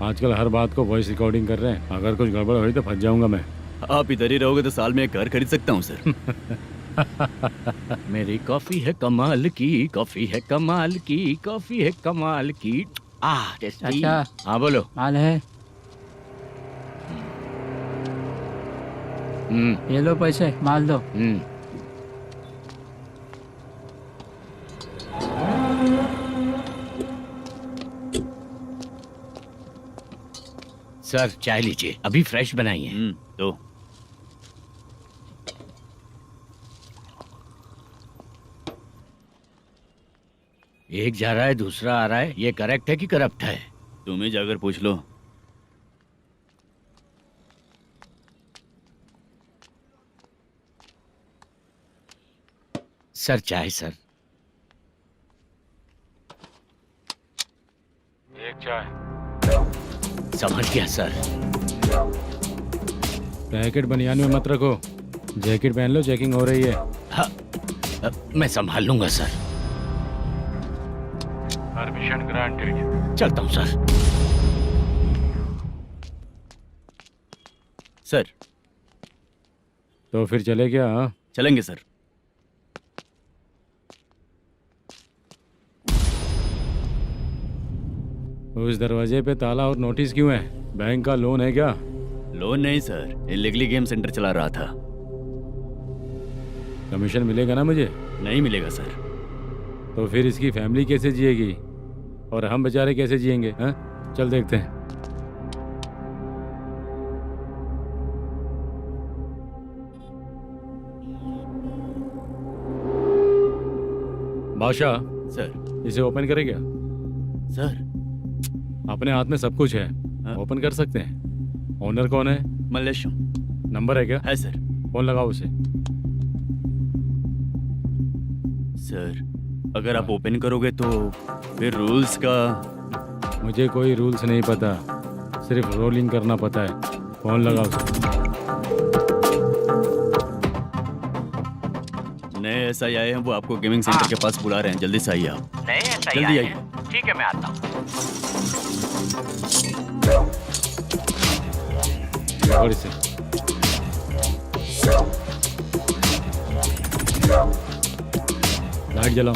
आजकल हर बात को वॉइस रिकॉर्डिंग कर रहे हैं। अगर कुछ गड़बड़ हुई तो फंस जाऊंगा मैं। आप इधर ही रहोगे तो साल में एक घर खरीद सकता हूँ सर। मेरी कॉफी है कमाल की, कॉफी है कमाल की, कॉफी है कमाल की। टेस्टी। अच्छा, हाँ बोलो। माल है। ये लो पैसे, माल दो। सर चाय लीजिए, अभी फ्रेश बनाई है। तो एक जा रहा है दूसरा आ रहा है, ये करेक्ट है कि करप्ट है? तुम ही जाकर पूछ लो। सर चाय सर। एक चाय। समझ गया सर। पैकेट बनियान में मत रखो, जैकेट पहन लो, चेकिंग हो रही है। हाँ, मैं संभाल लूंगा सर। Permission granted. चलता हूँ सर। सर तो फिर चले क्या? हाँ? चलेंगे सर। उस दरवाजे पे ताला और नोटिस क्यों है? बैंक का लोन है क्या? लोन नहीं सर, इलीगली गेम सेंटर चला रहा था। कमीशन मिलेगा ना मुझे? नहीं मिलेगा सर। तो फिर इसकी फैमिली कैसे जिएगी और हम बेचारे कैसे जिएंगे? हाँ, चल देखते हैं। बादशाह सर। इसे ओपन करे क्या? सर अपने हाथ में सब कुछ है, ओपन कर सकते हैं। ओनर कौन है? मल्लेशम। नंबर है क्या? है सर। फोन लगाओ उसे। सर अगर आप ओपन करोगे तो फिर रूल्स का। मुझे कोई रूल्स नहीं पता, सिर्फ रोलिंग करना पता है। फोन लगाओ उसे। नए SI आए हैं, वो आपको गेमिंग सेंटर के पास बुला रहे हैं। जल्दी से आइए आप। नए SI जल्दी आए आइए। हैं। ठीक है, मैं आता हूँ। पकड़ इसे। लाइट जलाओ।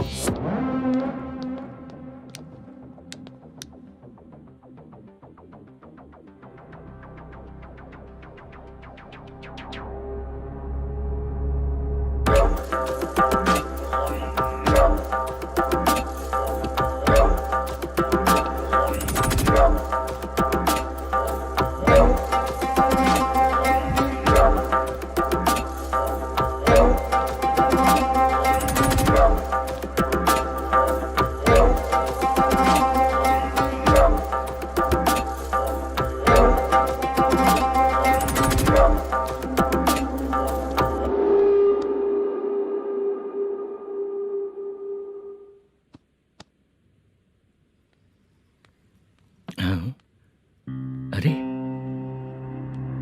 अरे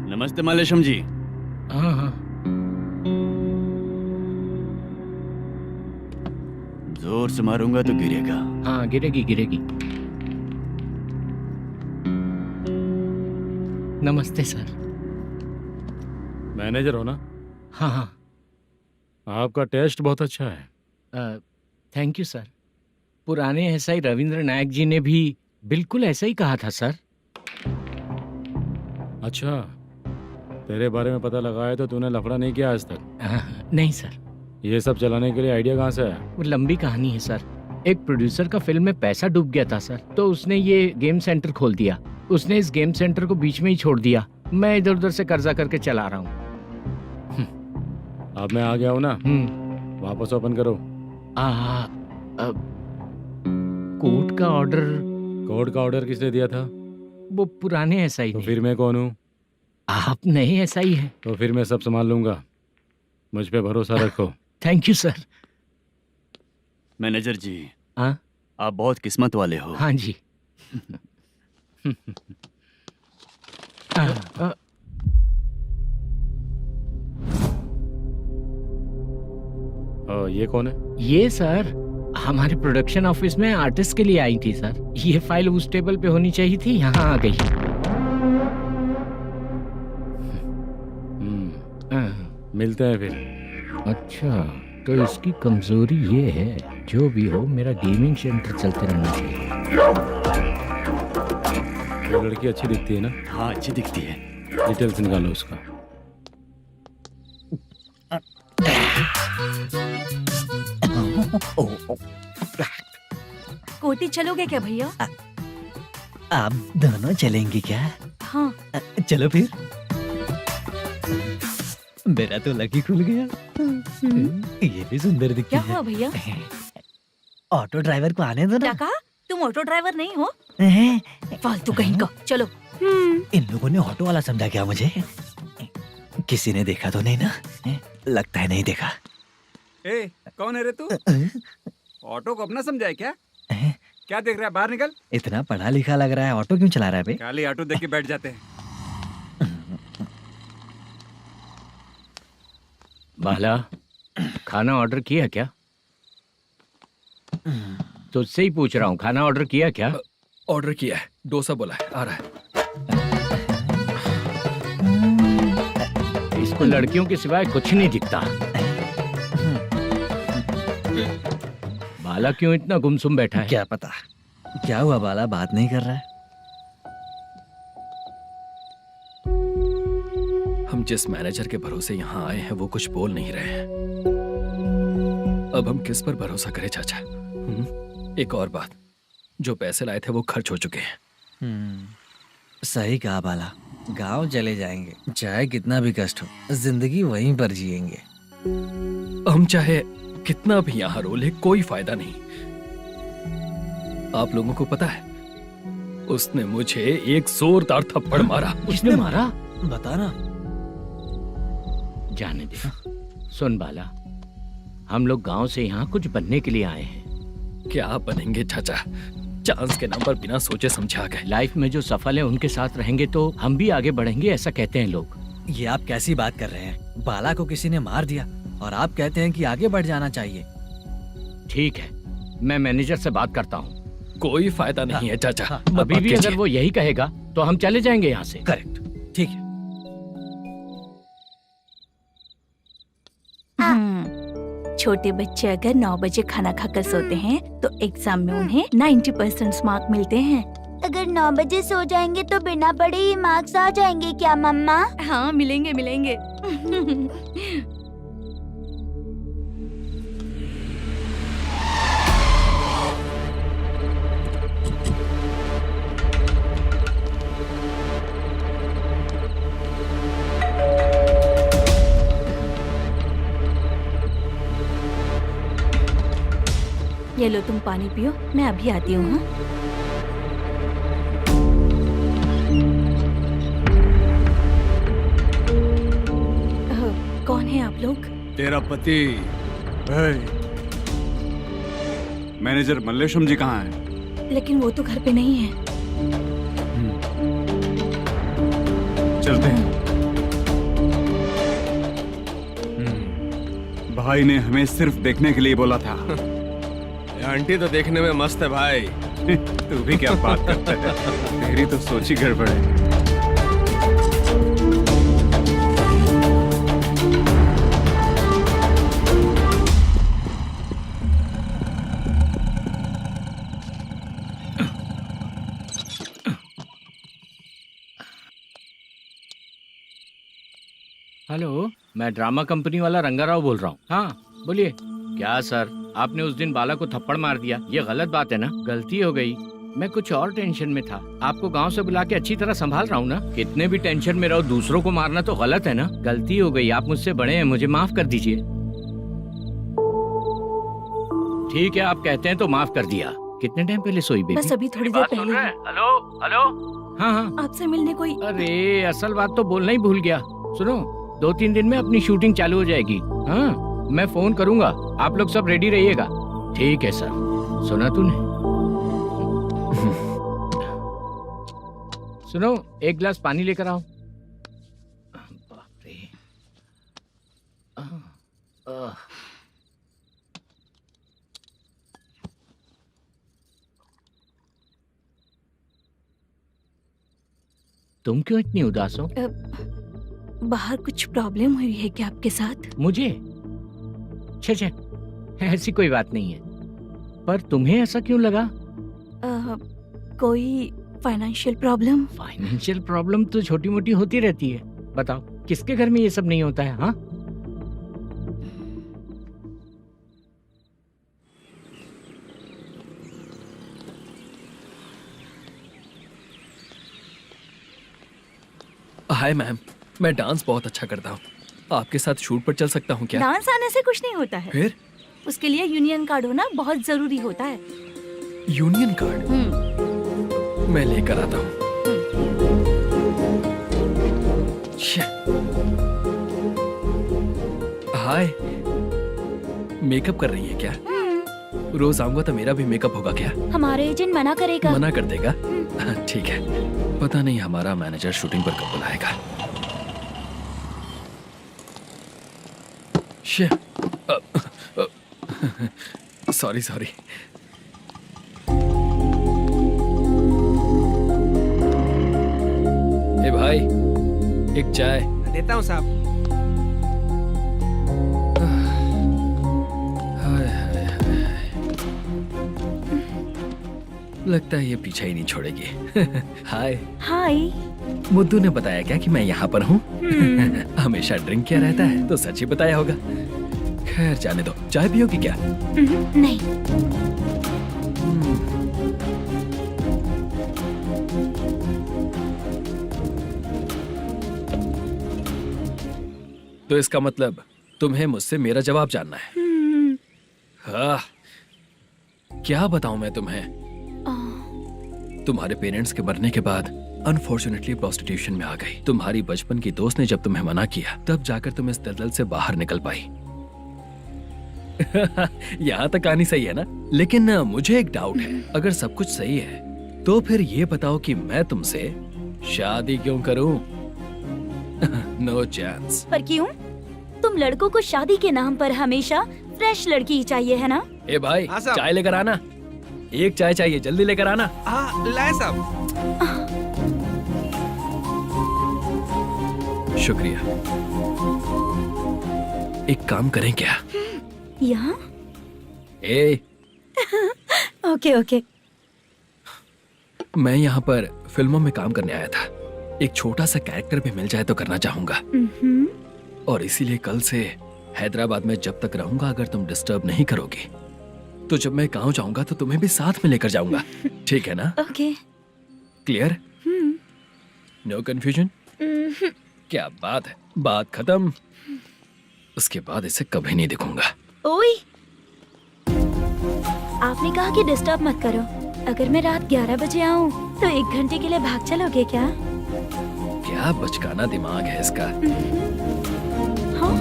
नमस्ते मल्लेशम जी। हाँ हाँ, जोर से मारूंगा तो गिरेगा। हाँ गिरेगी गिरेगी। नमस्ते सर। मैनेजर हो ना? हाँ हाँ। आपका टेस्ट बहुत अच्छा है। Thank you sir. पुराने SI रविंद्र नायक जी ने भी बिल्कुल ऐसा ही कहा था सर। अच्छा, तेरे बारे में पता लगा है तो तूने लफड़ा नहीं किया आज तक? नहीं सर। ये सब चलाने के लिए आइडिया कहाँ से आया? वो लंबी कहानी है सर। एक प्रोड्यूसर का फिल्म में पैसा डूब गया था सर, तो उसने ये गेम सेंटर खोल दिया। उसने इस गेम सेंटर को बीच में ही छोड़ दिया। मैं इधर उधर से कर्जा करके चला रहा हूँ। अब मैं आ गया हूँ ना, वापस ओपन करो। कोर्ट का ऑर्डर। कोर्ट का ऑर्डर किसने दिया था? वो पुराने SI तो ने। फिर मैं कौन हूँ? आप नए SI हैं। तो फिर मैं सब संभाल लूंगा, मुझ पे भरोसा रखो। Thank you sir. मैनेजर जी, हाँ आप बहुत किस्मत वाले हो। हाँ जी। ये कौन है? ये सर हमारे प्रोडक्शन ऑफिस में आर्टिस्ट के लिए आई थी सर। ये फाइल उस टेबल पे होनी चाहिए थी, यहाँ आ गई। मिलते हैं फिर। अच्छा, तो इसकी कमजोरी ये है, जो भी हो मेरा गेमिंग सेंटर चलते रहना चाहिए। वो लड़की अच्छी दिखती है ना? हाँ अच्छी दिखती है। डिटेल्स निकालो उसका। कोटी चलोगे क्या भैया? आप दोनों चलेंगे क्या? हाँ। चलो फिर। मेरा तो लकी खुल गया। ये भी सुंदर दिखती क्या है। हुआ भैया? ऑटो ड्राइवर को आने दो क्या ना। कहा? तुम ऑटो ड्राइवर नहीं हो? फालतू कहीं का। चलो। इन लोगों ने ऑटो वाला समझा क्या मुझे? किसी ने देखा तो नहीं ना? लगता है नहीं देखा। ए, कौन है रे तू? ऑटो को अपना समझा है क्या? क्या देख रहा है? बाहर निकल। इतना पढ़ा लिखा लग रहा है, ऑटो क्यों चला रहा है बे? खाली ऑटो देख के बैठ जाते हैं। बाला, खाना ऑर्डर किया क्या? तुझसे ही पूछ रहा हूँ, खाना ऑर्डर किया क्या? ऑर्डर किया है, डोसा बोला है, आ रहा है। इसको लड़कियों के सिवाय कुछ नहीं दिखता। बाला क्यों इतना गुमसुम बैठा है? क्या पता, क्या हुआ बाला, बात नहीं कर रहा है? हम जिस मैनेजर के भरोसे यहाँ आए हैं वो कुछ बोल नहीं रहे हैं। अब हम किस पर भरोसा करें चाचा? एक और बात, जो पैसे लाए थे वो खर्च हो चुके हैं। सही कहा बाला, गांव चले जाएंगे, चाहे कितना भी कष्ट हो, जिंदगी वहीं पर जिएंगे। हम चाहे कितना भी यहाँ रो ले, कोई फायदा नहीं। आप लोगों को पता है, उसने मुझे एक जोरदार थप्पड़ मारा। उसने मारा? बता ना। जाने दे। सुन बाला, हम लोग गांव से यहाँ कुछ बनने के लिए आए हैं। क्या बनेंगे चाचा? चांस के नाम पर बिना सोचे समझे आ गए। लाइफ में जो सफल है उनके साथ रहेंगे तो हम भी आगे बढ़ेंगे, ऐसा कहते हैं लोग। ये आप कैसी बात कर रहे हैं? बाला को किसी ने मार दिया और आप कहते हैं कि आगे बढ़ जाना चाहिए। ठीक है, मैं मैनेजर से बात करता हूँ। कोई फायदा नहीं है चाचा। अभी भी अगर वो यही कहेगा तो हम चले जाएंगे यहाँ से। करेक्ट, ठीक है। छोटे बच्चे अगर 9 बजे खाना खाकर सोते हैं तो एग्जाम में उन्हें 90% मार्क मिलते हैं। अगर 9 बजे सो जाएंगे तो बिना पढ़े ही मार्क्स आ जाएंगे क्या मम्मा? हाँ, मिलेंगे मिलेंगे। ये लो, तुम पानी पियो, मैं अभी आती हूँ। हाँ? कौन है आप लोग? तेरा पति। मैनेजर मल्लेशम जी कहाँ हैं? लेकिन वो तो घर पे नहीं है। चलते हैं। भाई ने हमें सिर्फ देखने के लिए बोला था। आंटी तो देखने में मस्त है भाई। तू भी क्या बात करता है? तेरी तो सोच ही गड़बड़ है। हेलो, मैं ड्रामा कंपनी वाला रंगाराव बोल रहा हूँ। हाँ बोलिए। क्या सर, आपने उस दिन बाला को थप्पड़ मार दिया, ये गलत बात है ना? गलती हो गई, मैं कुछ और टेंशन में था। आपको गांव से बुला के अच्छी तरह संभाल रहा हूँ ना। कितने भी टेंशन में रहो, दूसरों को मारना तो गलत है ना। गलती हो गई, आप मुझसे बड़े हैं, मुझे माफ कर दीजिए। ठीक है, आप कहते हैं तो माफ कर दिया। कितने टाइम पहले सोई बेबी? बस अभी थोड़ी देर पहले। Hello hello. हाँ हाँ, आपसे मिलने कोई। अरे असल बात तो बोलना ही भूल गया। सुनो, 2-3 दिन में अपनी शूटिंग चालू हो जाएगी। हाँ, मैं फोन करूंगा, आप लोग सब रेडी रहिएगा। ठीक है सर। सुना तूने? सुनो, एक गिलास पानी लेकर आओ। बाप रे। तुम क्यों इतनी उदास हो? बाहर कुछ प्रॉब्लम हुई है क्या आपके साथ? मुझे? छे, ऐसी कोई बात नहीं है। पर तुम्हें ऐसा क्यों लगा? कोई फाइनेंशियल प्रॉब्लम? फाइनेंशियल प्रॉब्लम तो छोटी मोटी होती रहती है। बताओ, किसके घर में ये सब नहीं होता है? हाँ, हाय मैम, मैं डांस बहुत अच्छा करता हूँ। आपके साथ शूट पर चल सकता हूँ क्या? डांस आने से कुछ नहीं होता है। फिर? उसके लिए यूनियन कार्ड होना बहुत जरूरी होता है। Union card? मैं लेकर आता हूँ। हाय, मेकअप कर रही है क्या? रोज आऊंगा तो मेरा भी मेकअप होगा क्या? हमारे एजेंट मना करेगा। मना कर देगा? ठीक है, पता नहीं हमारा मैनेजर शूटिंग पर कब बुलाएगा। सॉरी। ए भाई, एक चाय। देता हूँ साहब। लगता है ये पीछा ही नहीं छोड़ेगी। हाय। हाय। मुद्दू ने बताया क्या कि मैं यहाँ पर हूँ? हमेशा ड्रिंक किया रहता है तो सच ही बताया होगा। खैर जाने दो, चाय पियोगी क्या? नहीं। तो इसका मतलब तुम्हें मुझसे मेरा जवाब जानना है? हाँ, क्या बताऊं मैं तुम्हें? तुम्हारे पेरेंट्स के मरने के बाद अनफॉर्चुनेटली प्रोस्टिट्यूशन में आ गई। तुम्हारी बचपन की दोस्त ने जब तुम्हें मना किया तब जाकर तुम इस दलदल से बाहर निकल पाई। यहाँ तक कहानी सही है ना? लेकिन मुझे एक डाउट है, अगर सब कुछ सही है तो फिर ये बताओ कि मैं तुमसे शादी क्यों करूं? No chance. पर क्यों? तुम लड़कों को शादी के नाम पर हमेशा फ्रेश लड़की ही चाहिए है ना? ए भाई, हाँ साहब। चाय लेकर आना। एक चाय चाहिए, जल्दी लेकर आना। हाँ लाए साहब। शुक्रिया। एक काम करें क्या? यहाँ? ए, ओके ओके। मैं यहाँ पर फिल्मों में काम करने आया था। एक छोटा सा कैरेक्टर भी मिल जाए तो करना चाहूंगा। और इसीलिए कल से हैदराबाद में जब तक रहूंगा, अगर तुम डिस्टर्ब नहीं करोगे तो जब मैं गांव जाऊंगा तो तुम्हें भी साथ में लेकर जाऊंगा। ठीक है ना? ओके। क्लियर? No confusion? क्या बात है, बात खत्म। उसके बाद इसे कभी नहीं दिखूंगा। ओए, आपने कहा कि डिस्टर्ब मत करो। अगर मैं रात 11 बजे आऊँ तो 1 घंटे के लिए भाग चलोगे क्या? क्या बचकाना दिमाग है इसका। हाँ?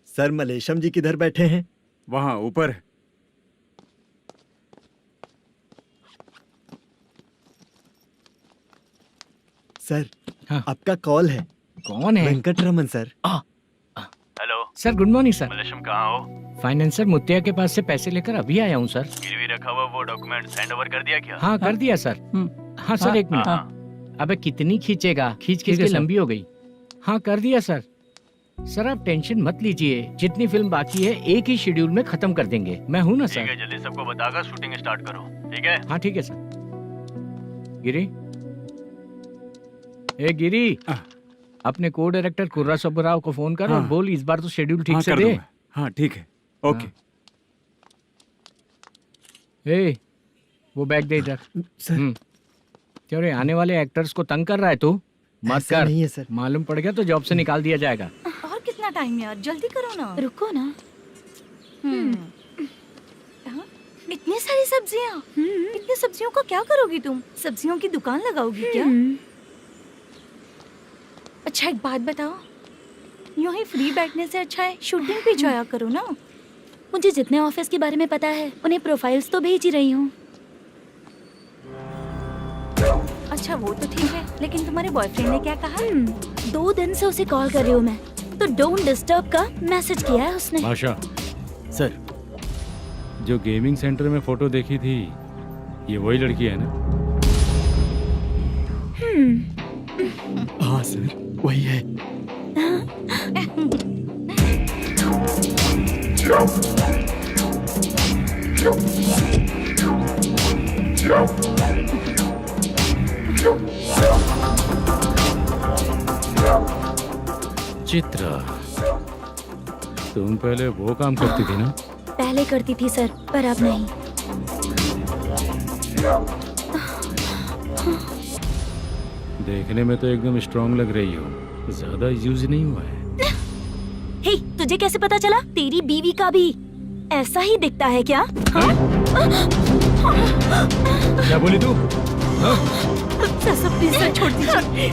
सर, मलेशम जी किधर बैठे हैं? वहाँ ऊपर। सर, हाँ। आपका कॉल है। कौन है? Venkataraman sir. Hello sir good morning sir. Mallesham, कहाँ हो? फाइनेंसर मुत्तिया के पास से पैसे लेकर अभी आया हूँ सर। गिरवी रखा हुआ वो डॉक्यूमेंट हैंड ओवर कर दिया क्या? हाँ कर दिया सर। हाँ सर, एक मिनट। अबे कितनी खींचेगा, खींच खींच के लंबी हो गई। हाँ कर दिया सर। सर आप टेंशन मत लीजिए, जितनी फिल्म बाकी है एक ही शेड्यूल में खत्म कर देंगे। मैं हूँ ना ठीक सर। है, जल्दी सबको बताकर शूटिंग स्टार्ट करो। ठीक है? हाँ ठीक है सर। गिरी, ए गिरी, अपने को डायरेक्टर कुर्रा सुब्बराव को फोन कर और बोल इस बार तो शेड्यूल ठीक से दे। हाँ ठीक है, ओके। ए, वो बैग दे इधर। क्यों रे, आने वाले एक्टर्स को तंग कर रहा है तू? मत ऐसा कर। नहीं है सर। मालूम पड़ गया तो जॉब से निकाल दिया जाएगा। और कितना टाइम यार, जल्दी करो ना। रुको ना। हाँ? इतनी सारी सब्जियाँ, इतनी सब्जियों का क्या करोगी तुम? सब्जियों की दुकान लगाओगी क्या? अच्छा एक बात बताओ, यूं ही फ्री बैठने से अच्छा है शूटिंग पे जाया करो ना। मुझे जितने ऑफिस के बारे में पता है उन्हें प्रोफाइल्स तो भेज ही रही हूँ। अच्छा वो तो ठीक है, लेकिन तुम्हारे बॉयफ्रेंड ने क्या कहा? 2 दिन से उसे कॉल कर रही हूँ मैं, तो डोंट डिस्टर्ब का मैसेज किया है उसने। आशा सर, जो गेमिंग सेंटर में फोटो देखी थी, ये वही लड़की है ना? हाँ सर, वही है। चित्रा, तुम पहले वो काम करती थी ना? पहले करती थी सर, पर अब नहीं। देखने में तो एकदम स्ट्रांग लग रही हो, ज्यादा यूज नहीं हुआ है। हे, तुझे कैसे पता चला? तेरी बीवी का भी ऐसा ही दिखता है क्या? हाँ? क्या बोली तू? सर प्लीज सर, छोड़ दीजिए।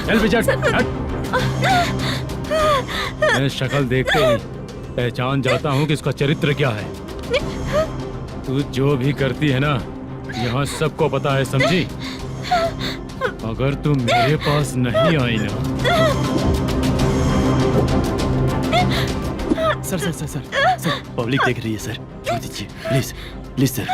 चल बेटा, मैं शक्ल देखते ही पहचान जाता हूँ कि इसका चरित्र क्या है। तू जो भी करती है ना, यहाँ सबको पता है, समझी? अगर तू मेरे पास नहीं आई ना। Sir sir sir sir sir, public देख रही है सर, छोड़ दीजिए please please sir.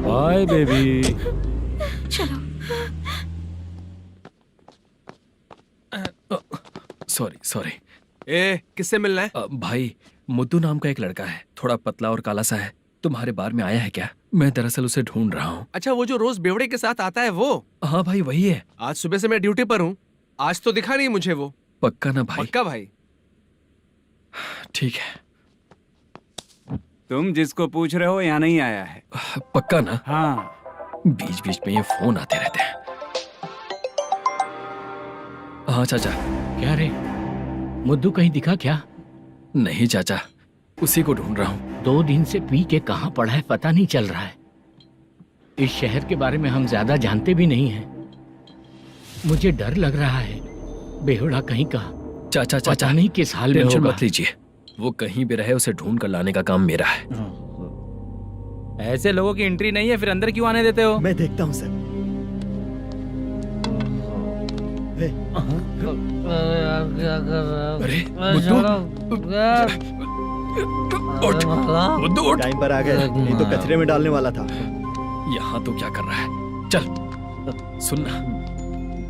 Bye baby. चलो। Sorry sorry. ए, किससे मिलना है? भाई मुद्दू नाम का एक लड़का है, थोड़ा पतला और काला सा है, तुम्हारे बार में आया है क्या? मैं दरअसल उसे ढूंढ रहा हूँ। अच्छा, वो जो रोज बेवड़े के साथ आता है वो? हाँ भाई वही है। आज सुबह से मैं ड्यूटी पर हूँ, आज तो दिखा नहीं मुझे वो। पक्का ना भाई? पक्का भाई। ठीक है। तुम जिसको पूछ रहे हो यहाँ नहीं आया है? पक्का ना? हाँ। बीच बीच में ये फोन आते रहते हैं। हाँ चाचा। क्या रे, मुद्दू कहीं दिखा क्या? नहीं चाचा, उसी को ढूंढ रहा हूँ। 2 दिन से पी के कहाँ पड़ा है पता नहीं चल रहा है। इस शहर के बारे में हम ज्यादा जानते भी नहीं हैं। मुझे डर लग रहा है, बेहुड़ा कहीं का। चाचा चाचा नहीं किस हाल में टेंशन होगा। मत लीजिए, वो कहीं भी रहे उसे ढूंढ कर लाने का काम मेरा है। ऐसे लोगों की एंट्री नहीं है, फिर अंदर क्यों आने देते हो? मैं देखता हूँ सर। अरे मुद्दू उठ। टाइम पर आ गए, नहीं तो कचरे में डालने वाला था। यहाँ तो क्या कर रहा है? चल सुनना,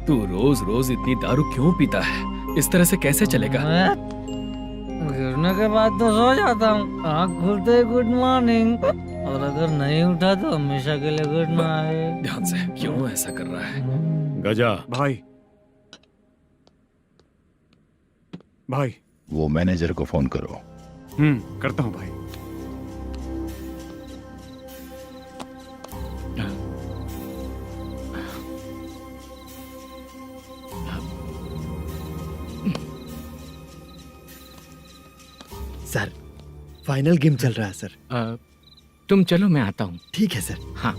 तू रोज रोज इतनी दारू क्यों पीता है? इस तरह से कैसे चलेगा? गिरने के बाद तो सो जाता हूँ, आँख खुलते ही गुड मॉर्निंग, और अगर नहीं उठा तो हमेशा के लिए गुड नाइट। ध्यान से, क्यों ऐसा कर रहा है? गजा भाई। भाई वो मैनेजर को फोन करो। करता हूँ भाई। सर, फाइनल गेम चल रहा है सर। तुम चलो, मैं आता हूँ। ठीक है सर। हाँ।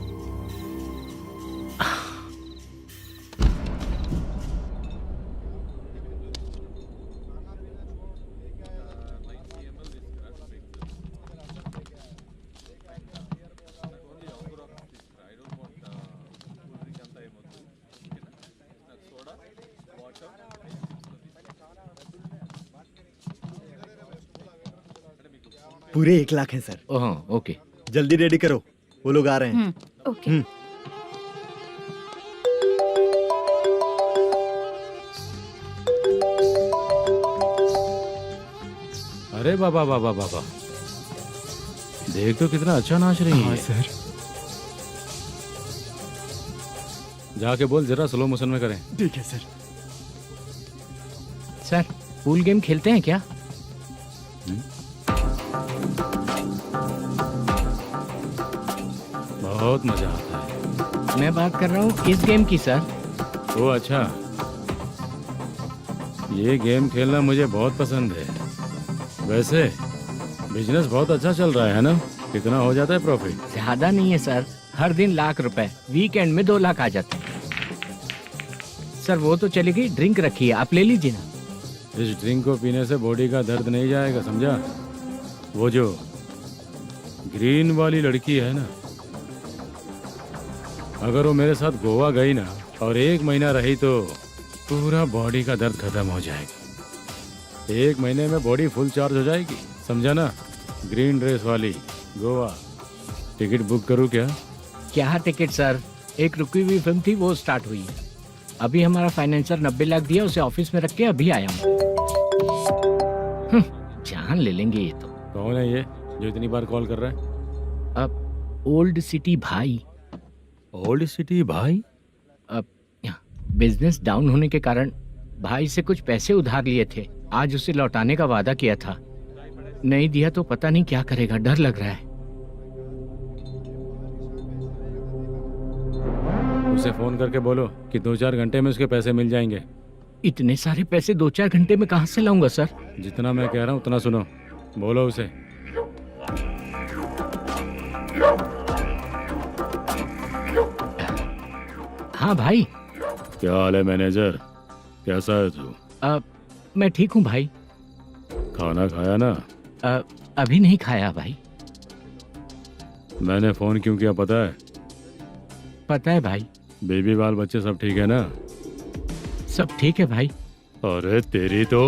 पूरे 1 लाख हैं सर। Oh okay. जल्दी रेडी करो, वो लोग आ रहे हैं। ओके। अरे बाबा बाबा बाबा, देख तो कितना अच्छा नाच रही है। सर। जाके बोल जरा स्लो मोशन में करें। ठीक है सर। सर, पूल गेम खेलते हैं क्या? बहुत मजा आता है। मैं बात कर रहा हूँ इस गेम की सर। ओ अच्छा, ये गेम खेलना मुझे बहुत पसंद है। वैसे बिजनेस बहुत अच्छा चल रहा है ना? कितना हो जाता है प्रॉफिट? ज्यादा नहीं है सर, हर दिन लाख रुपए, वीकेंड में 2 लाख आ जाते हैं। सर वो तो चलेगी, ड्रिंक रखी है, आप ले लीजिए ना। इस ड्रिंक को पीने से बॉडी का दर्द नहीं जाएगा, समझा? वो जो ग्रीन वाली लड़की है ना, अगर वो मेरे साथ गोवा गई ना और 1 महीना रही तो पूरा बॉडी का दर्द खत्म हो जाएगा। 1 महीने में बॉडी फुल चार्ज हो जाएगी, समझा ना? ग्रीन ड्रेस वाली गोवा। टिकट बुक करूँ क्या? क्या टिकट सर, एक रुकी हुई फिल्म थी, वो स्टार्ट हुई है। अभी हमारा फाइनेंसर 90 लाख दिया, उसे ऑफिस में रख के अभी आया हूँ। जान ले लेंगे ये तो। कौन है ये जो इतनी बार कॉल कर रहा है? अब ओल्ड सिटी भाई। ओल्ड सिटी भाई? अब बिजनेस डाउन होने के कारण भाई से कुछ पैसे उधार लिए थे, आज उसे लौटाने का वादा किया था। नहीं दिया तो पता नहीं क्या करेगा, डर लग रहा है। उसे फोन करके बोलो कि 2-4 घंटे में उसके पैसे मिल जाएंगे। इतने सारे पैसे 2-4 घंटे में कहाँ से लाऊंगा सर? जितना मैं कह रहा हूँ उतना सुनो, बोलो उसे। हाँ भाई। क्या हाल है मैनेजर, कैसा है तू? मैं ठीक हूँ भाई। खाना खाया ना? अभी नहीं खाया भाई। मैंने फोन क्यों किया पता है? पता है भाई। बेबी बाल बच्चे सब ठीक है ना? सब ठीक है भाई। अरे तेरी तो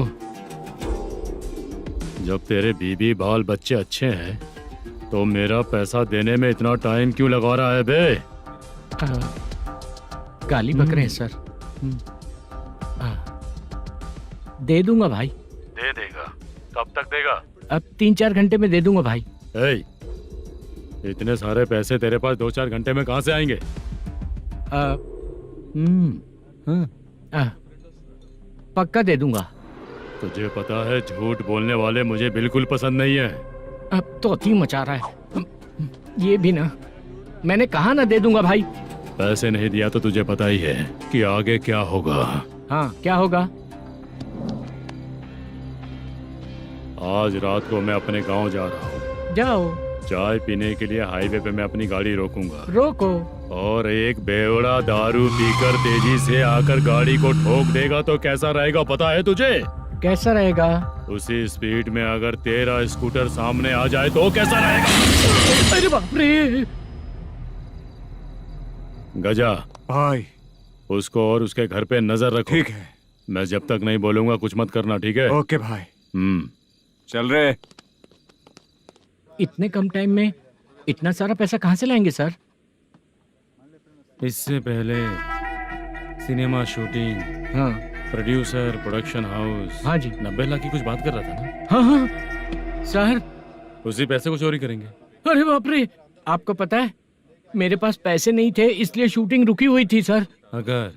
जब तेरे बीबी बाल बच्चे अच्छे हैं तो मेरा पैसा देने में इतना टाइम क्यों लगा रहा है बे? गाली बक रहे हैं सर। दे दूंगा भाई। दे देगा? कब तक देगा? अब 3-4 घंटे में दे दूंगा भाई। ए, इतने सारे पैसे तेरे पास 2-4 घंटे में कहाँ से आएंगे? पक्का दे दूंगा। तुझे पता है झूठ बोलने वाले मुझे बिल्कुल पसंद नहीं है। अब तो थी मचा रहा है ये भी ना। मैंने कहा ना दे दूंगा भाई। पैसे नहीं दिया तो तुझे पता ही है कि आगे क्या होगा। हाँ क्या होगा? आज रात को मैं अपने गांव जा रहा हूँ। जाओ। चाय पीने के लिए हाईवे पे मैं अपनी गाड़ी रोकूंगा। रोको। और एक बेवड़ा दारू पीकर तेजी से आकर गाड़ी को ठोक देगा तो कैसा रहेगा पता है तुझे? कैसा रहेगा? उसी स्पीड में अगर तेरा स्कूटर सामने आ जाए तो कैसा रहेगा? अरे बाप रे। गजा भाई, उसको और उसके घर पे नजर रखो। ठीक है। मैं जब तक नहीं बोलूंगा कुछ मत करना, ठीक है? ओके भाई। चल रहे। इतने कम टाइम में इतना सारा पैसा कहाँ से लाएंगे सर? इससे पहले सिनेमा शूटिंग, हाँ, प्रोड्यूसर, प्रोडक्शन हाउस। हाँ जी। 90 लाख की कुछ बात कर रहा था ना? हाँ हाँ सर। उसी पैसे को चोरी करेंगे। अरे बाप रे, आपको पता है मेरे पास पैसे नहीं थे इसलिए शूटिंग रुकी हुई थी सर। अगर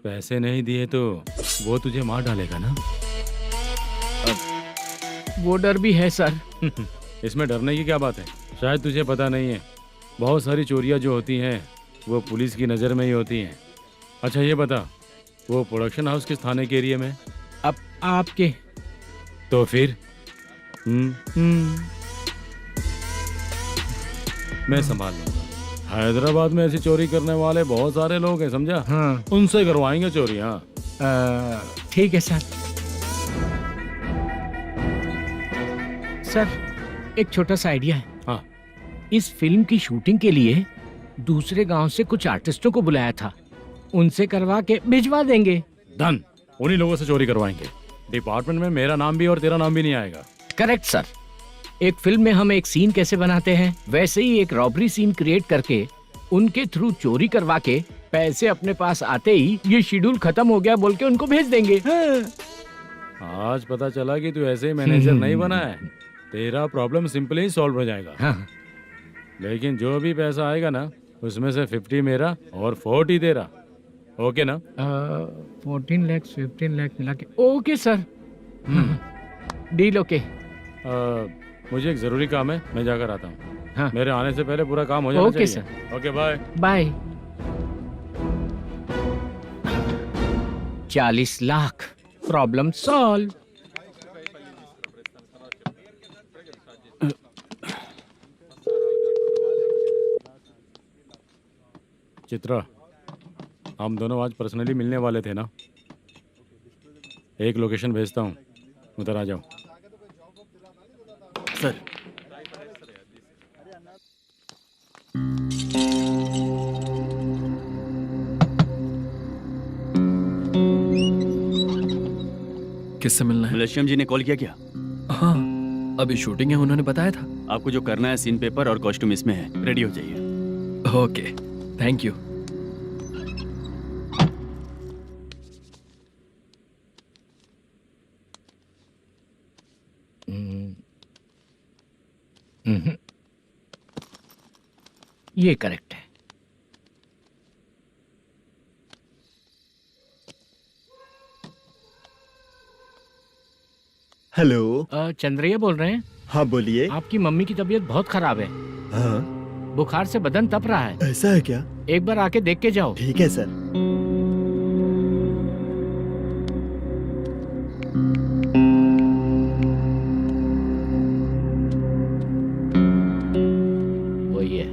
पैसे नहीं दिए तो वो तुझे मार डालेगा ना? वो डर भी है सर। इसमें डरने की क्या बात है? शायद तुझे पता नहीं है, बहुत सारी चोरियां जो होती हैं वो पुलिस की नज़र में ही होती हैं। अच्छा ये बता, वो प्रोडक्शन हाउस किस थाने के एरिया में? अब आपके। तो फिर मैं संभाल लूंगा। हैदराबाद में ऐसी चोरी करने वाले बहुत सारे लोग हैं, समझा? हाँ। उनसे करवाएंगे चोरी। हाँ ठीक है सर। सर एक छोटा सा आइडिया है। हाँ। इस फिल्म की शूटिंग के लिए दूसरे गांव से कुछ आर्टिस्टों को बुलाया था, उनसे करवा के भिजवा देंगे। डन, उन्हीं लोगों से चोरी करवाएंगे। डिपार्टमेंट में मेरा नाम भी और तेरा नाम भी नहीं आएगा। Correct sir. एक फिल्म में हम एक सीन कैसे बनाते हैं वैसे ही एक रॉबरी सीन क्रिएट करके उनके थ्रू चोरी करवा के पैसे अपने पास आते ही ये शेड्यूल खत्म हो गया बोल के उनको भेज देंगे। आज पता चला कि तू ऐसे ही मैनेजर नहीं बना है। तेरा प्रॉब्लम सिंपली ही सॉल्व हो जाएगा। हाँ। लेकिन जो भी पैसा आएगा ना उसमें से 50 मेरा और 40 तेरा। ओके ना? 14 लाख 15 लाख मिला के। Okay sir. Deal okay. मुझे एक जरूरी काम है, मैं जाकर आता हूँ। हाँ। मेरे आने से पहले पूरा काम हो जाना ओके चाहिए। Sir. Okay bye. Bye. 40 lakh, problem solve. Chitra, हम दोनों आज पर्सनली मिलने वाले थे ना? एक लोकेशन भेजता हूँ, उधर आ जाओ। सर किससे मिलना है? मलेशियम जी ने कॉल किया क्या? हाँ, अभी शूटिंग है, उन्होंने बताया था। आपको जो करना है सीन पेपर और कॉस्ट्यूम इसमें है, रेडी हो जाइए। Okay, thank you. ये करेक्ट है। हेलो। चंद्रैया बोल रहे हैं? हाँ बोलिए। आपकी मम्मी की तबीयत बहुत खराब है। हाँ। बुखार से बदन तप रहा है। ऐसा है क्या? एक बार आके देख के जाओ। ठीक है सर। वही है।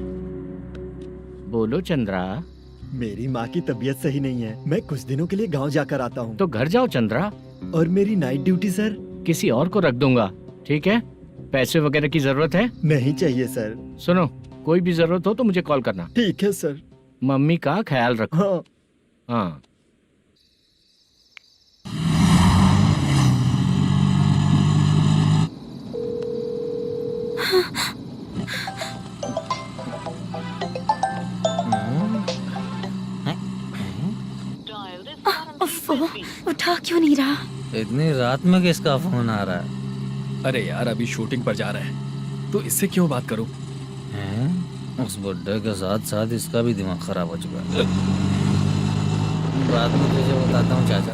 बोलो चंद्रा। मेरी माँ की तबीयत सही नहीं है, मैं कुछ दिनों के लिए गांव जाकर आता हूँ। तो घर जाओ चंद्रा। और मेरी नाइट ड्यूटी सर? किसी और को रख दूंगा, ठीक है? पैसे वगैरह की जरूरत है? नहीं चाहिए सर। सुनो, कोई भी जरूरत हो तो मुझे कॉल करना। ठीक है सर। मम्मी का ख्याल रखो। हाँ। हाँ। उठा क्यों नहीं रहा? इतनी रात में किसका फोन आ रहा है? अरे यार अभी शूटिंग पर जा रहे हैं तो इससे क्यों बात करूं? उस बुड्ढे के साथ साथ इसका भी दिमाग खराब हो चुका है। बाद में तुझे बताता हूँ चाचा।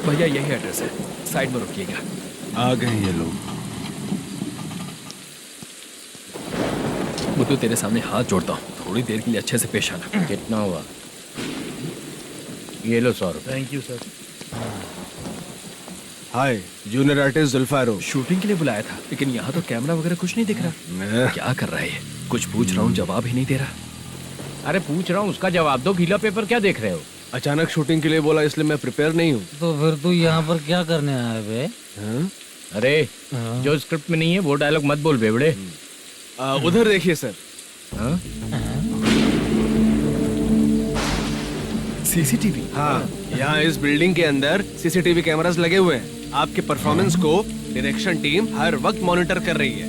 भैया यही एड्रेस है, साइड में रुकिएगा। आ गए ये लोग। बुद्धू तेरे सामने हाथ जोड़ता हूँ, थोड़ी देर के लिए अच्छे से पेश आना। कितना हुआ? ये लो 100 रुपए। Thank you sir. Hi, junior artist Zulfar हो। शूटिंग के लिए बुलाया था, लेकिन यहाँ तो कैमरा वगैरह कुछ नहीं दिख रहा। क्या कर रहा है ये? कुछ पूछ रहा हूँ, जवाब ही नहीं दे रहा। अरे पूछ रहा हूँ, उसका जवाब दो। गीला पेपर क्या देख रहे हो? अचानक शूटिंग के लिए बोला, इसलिए मैं प्रिपेयर नहीं हूँ। तो फिर तू यहाँ पर क्या करने आया बे? अरे जो स्क्रिप्ट में नहीं है वो डायलॉग मत बोल बेवड़े। उधर देखिए सर। सीसीटीवी? हाँ, यहाँ इस बिल्डिंग के अंदर सीसीटीवी कैमरास लगे हुए हैं। आपके परफॉर्मेंस को डायरेक्शन टीम हर वक्त मॉनिटर कर रही है।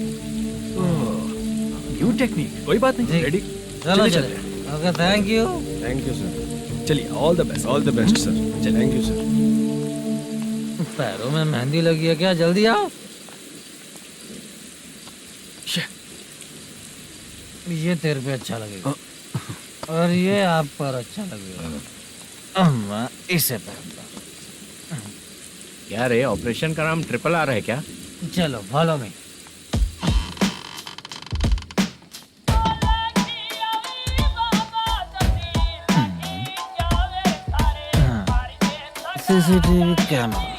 न्यू टेक्निक, कोई बात नहीं। रेडी? चलो चले। Okay, thank you. Thank you sir. चलिए, all the best. All the best sir. Thank you sir. पैरों में मेहंदी लगी है क्या? जल्दी आओ। ये तेरे पे अच्छा लगेगा और ये आप पर अच्छा लगेगा। मैं इसे पहनता। क्या रे, ऑपरेशन का नाम ट्रिपल आर है क्या? चलो फॉलो मी। CCTV camera.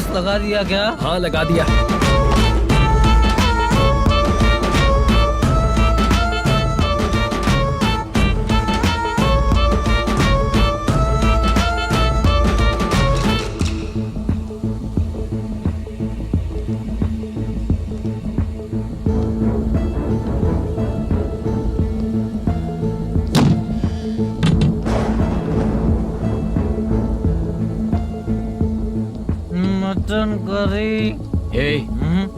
लगा दिया क्या? हाँ लगा दिया। Mutton curry.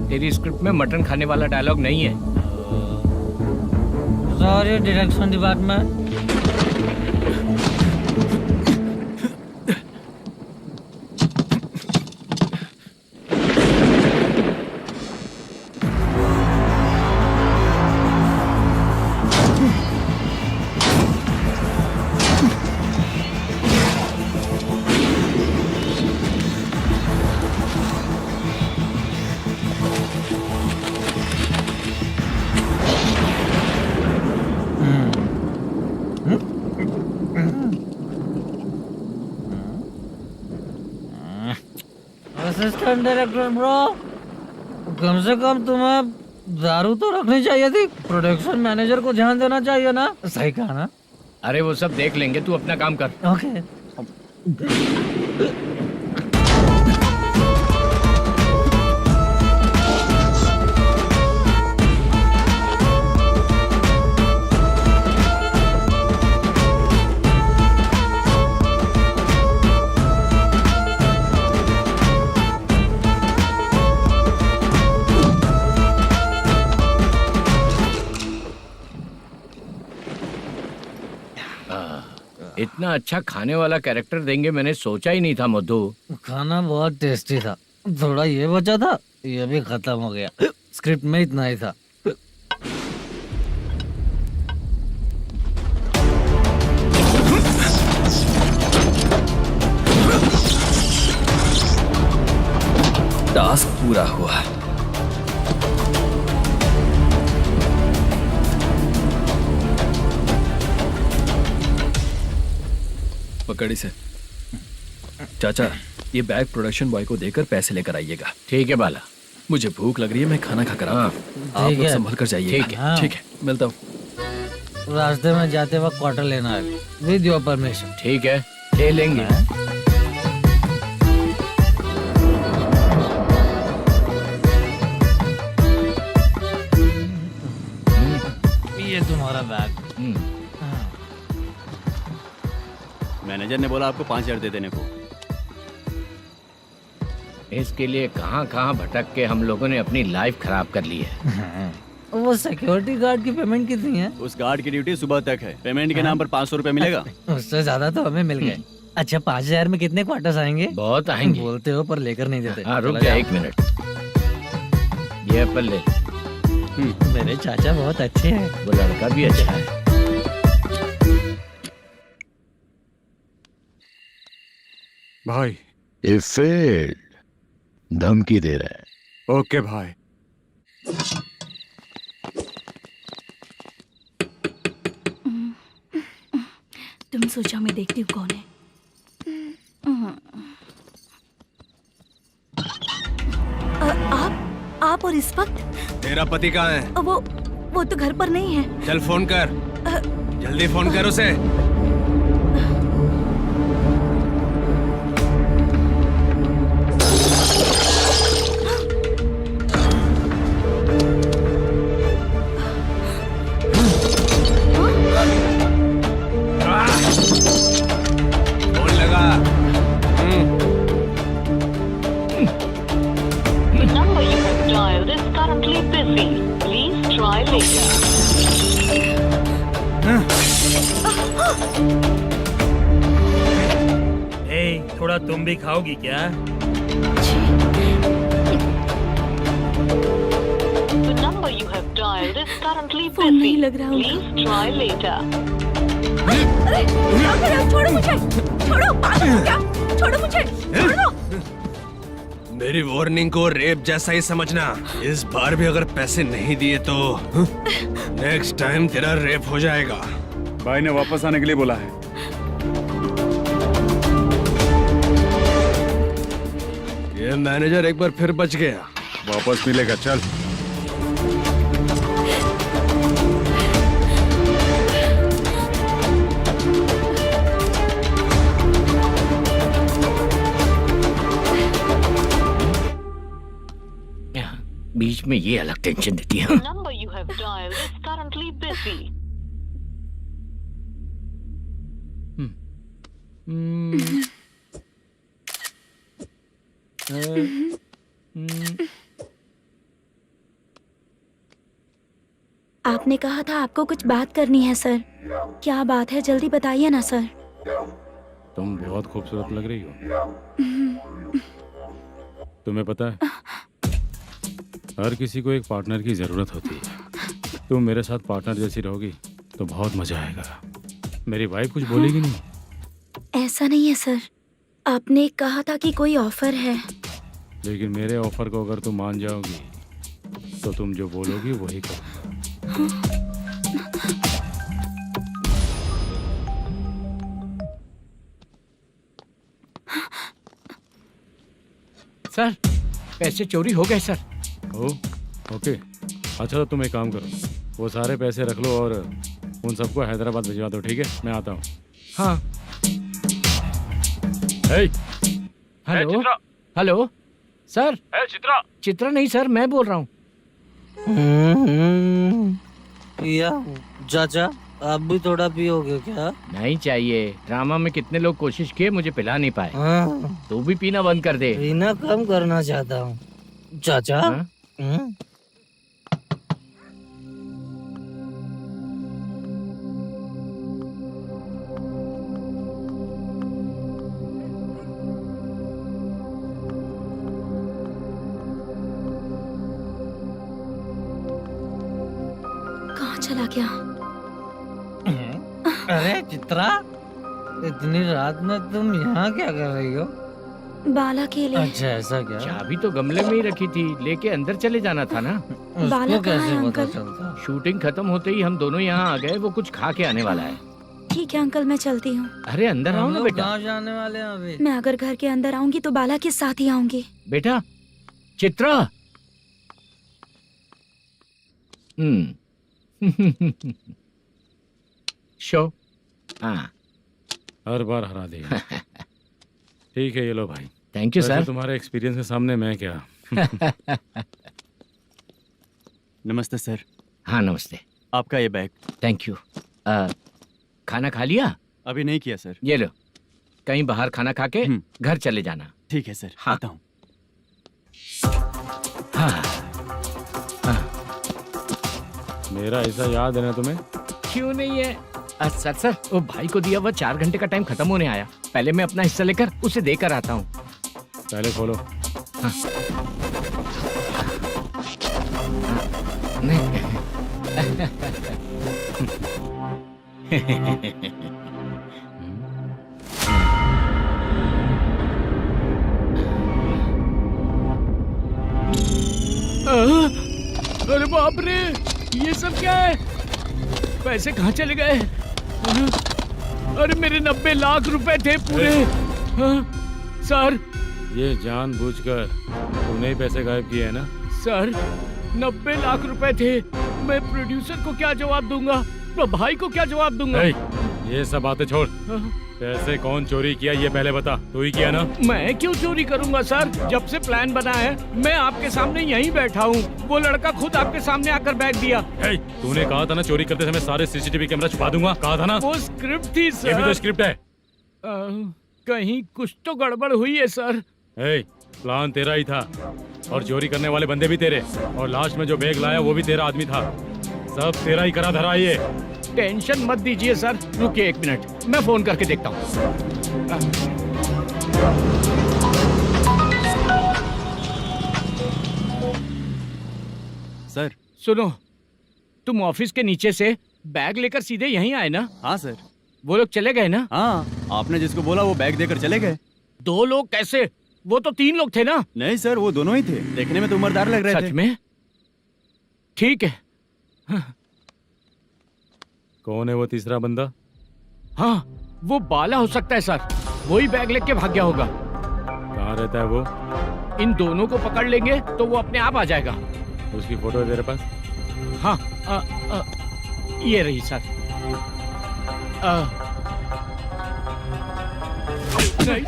तेरी स्क्रिप्ट में मटन खाने वाला डायलॉग नहीं है। Sorry direction department. Assistant director bro, कम से कम तुम्हें दारू तो रखनी चाहिए थी। प्रोडक्शन मैनेजर को ध्यान देना चाहिए ना। सही कहा ना? अरे वो सब देख लेंगे, तू अपना काम कर। ओके। इतना अच्छा खाने वाला कैरेक्टर देंगे मैंने सोचा ही नहीं था मधु। खाना बहुत टेस्टी था। थोड़ा ये बचा था, ये भी खत्म हो गया। स्क्रिप्ट में इतना ही था। टास्क पूरा हुआ। कड़ी से। चाचा, ये बैग प्रोडक्शन बॉय को देकर पैसे लेकर आइएगा। ठीक है बाला। मुझे भूख लग रही है, मैं खाना खाकर आता हूँ। आप लोग संभल कर जाइए। ठीक है। ठीक है, मिलता हूँ। रास्ते में जाते वक्त क्वार्टर लेना है, विद योर परमिशन। ठीक है, ले लेंगे। ये तुम्हारा बैग। मैनेजर ने बोला आपको 5,000 दे देने को। इसके लिए कहाँ कहाँ भटक के हम लोगों ने अपनी लाइफ खराब कर ली है। वो सिक्योरिटी गार्ड की पेमेंट कितनी है? उस गार्ड की ड्यूटी सुबह तक है। पेमेंट के नाम पर 500 रुपए मिलेगा। उससे ज्यादा तो हमें मिल गए। अच्छा, 5,000 में कितने क्वार्टर्स आएंगे? बहुत आएंगे। बोलते हो पर लेकर नहीं देते। हाँ, रुक जा 1 मिनट। ये एप्पल ले। मेरे चाचा बहुत अच्छे हैं। वो लड़का भी अच्छा है। भाई ये फेल्ड, धमकी दे रहा है। ओके भाई। तुम सोचो मैं देखती हूँ कौन है। आप और इस वक्त? तेरा पति कहाँ है? वो तो घर पर नहीं है। चल फोन कर, जल्दी फोन कर उसे। फोन लगा। number you have dialed is currently busy. Please try later. थोड़ा तुम भी खाओगी क्या? The number you have dialed is currently busy. Please try later. अरे छोड़ो मुझे, छोड़ो, पागल हो क्या? छोड़ो मुझे, छोड़ो। मेरी वार्निंग को रेप जैसा ही समझना। इस बार भी अगर पैसे नहीं दिए तो नेक्स्ट टाइम तेरा रेप हो जाएगा। भाई ने वापस आने के लिए बोला है। ये मैनेजर एक बार फिर बच गया। वापस मिलेगा, चल। बीच में ये अलग टेंशन देती है। The number you have dialed is currently busy. आपने कहा था आपको कुछ बात करनी है सर। क्या बात है, जल्दी बताइए ना सर। तुम बहुत खूबसूरत लग रही हो। तुम्हें पता है, हर किसी को एक पार्टनर की जरूरत होती है। तुम मेरे साथ पार्टनर जैसी रहोगी तो बहुत मजा आएगा। मेरी वाइफ कुछ बोलेगी नहीं? ऐसा नहीं है सर, आपने कहा था कि कोई ऑफर है। लेकिन मेरे ऑफर को अगर तुम मान जाओगी तो तुम जो बोलोगी वही करूँगा। सर, पैसे चोरी हो गए सर। ओके, अच्छा तो तुम एक काम करो, वो सारे पैसे रख लो और उन सबको हैदराबाद भिजवा दो। ठीक है, मैं आता हूँ। हाँ। Hello hello sir. Chitra? Chitra नहीं सर, मैं बोल रहा हूँ। या चाचा, आप भी थोड़ा पियोगे क्या? नहीं चाहिए। ड्रामा में कितने लोग कोशिश किए, मुझे पिला नहीं पाए। तू भी पीना बंद कर दे। पीना कम करना चाहता हूँ चाचा। कहाँ चला गया? अरे चित्रा, इतनी रात में तुम यहाँ क्या कर रही हो? बाला के लिए। अच्छा, ऐसा क्या? चाबी तो गमले में ही रखी थी, लेके अंदर चले जाना था ना। बाला उसको कैसे कहाँ है पता अंकल? चलता? शूटिंग खत्म होते ही हम दोनों यहाँ आ गए। वो कुछ खा के आने वाला है। ठीक है अंकल, मैं चलती हूँ। अरे अंदर आओ ना बेटा। कहाँ जाने वाले हैं अभी? मैं अगर घर के अंदर आऊंगी तो बाला के साथ ही आऊंगी। बेटा चित्रा। शो। हाँ हर बार हरा देगा। ठीक है ये लो भाई। Thank you sir. तुम्हारे एक्सपीरियंस के सामने मैं क्या। नमस्ते सर। हाँ नमस्ते। आपका ये बैग। Thank you. खाना खा लिया? अभी नहीं किया सर। ये लो, कहीं बाहर खाना खा के घर चले जाना। ठीक है सर। हाँ। आता हूँ। हाँ। मेरा ऐसा याद है ना तुम्हें? क्यों नहीं है सर वो भाई को दिया हुआ 4 घंटे का टाइम खत्म होने आया। पहले मैं अपना हिस्सा लेकर उसे देकर आता हूँ। पहले खोलो। हाँ। अरे बाप रे, ये सब क्या है? पैसे कहाँ चले गए? अरे मेरे 90 लाख रुपए थे पूरे। सर ये जानबूझकर तूने ही पैसे गायब किए हैं ना? सर 90 लाख रुपए थे। मैं प्रोड्यूसर को क्या जवाब दूंगा, तो भाई को क्या जवाब दूंगा? ये सब बातें छोड़। पैसे कौन चोरी किया ये पहले बता। तू ही किया ना? मैं क्यों चोरी करूंगा सर? जब से प्लान बना है मैं आपके सामने यहीं बैठा हूँ। वो लड़का खुद आपके सामने आकर बैग दिया। तूने कहा था ना चोरी करते समय सारे सीसीटीवी कैमरा छुपा दूंगा। कहा था ना? वो स्क्रिप्ट थी सर। ये भी तो स्क्रिप्ट है। कहीं कुछ तो गड़बड़ हुई है सर। प्लान तेरा ही था और चोरी करने वाले बंदे भी तेरे, और लास्ट में जो बैग लाया वो भी तेरा आदमी था। सब तेरा ही करा धरा ये। टेंशन मत दीजिए सर। रुकिए 1 मिनट, मैं फोन करके देखता हूँ। सर सुनो, तुम ऑफिस के नीचे से बैग लेकर सीधे यहीं आए ना? हाँ सर। वो लोग चले गए ना? हाँ, आपने जिसको बोला वो बैग देकर चले गए। 2 लोग कैसे? वो तो 3 लोग थे ना? नहीं सर, वो दोनों ही थे। देखने में तो उम्रदार लग रहे थे। सच में? ठीक है। कौन है वो तीसरा बंदा? हाँ, वो बाला हो सकता है सर। वही बैग लेके भाग गया होगा। कहाँ रहता है वो? इन दोनों को पकड़ लेंगे तो वो अपने आप आ जाएगा। उसकी फोटो है तेरे पास? हाँ, ये रही सर। नहीं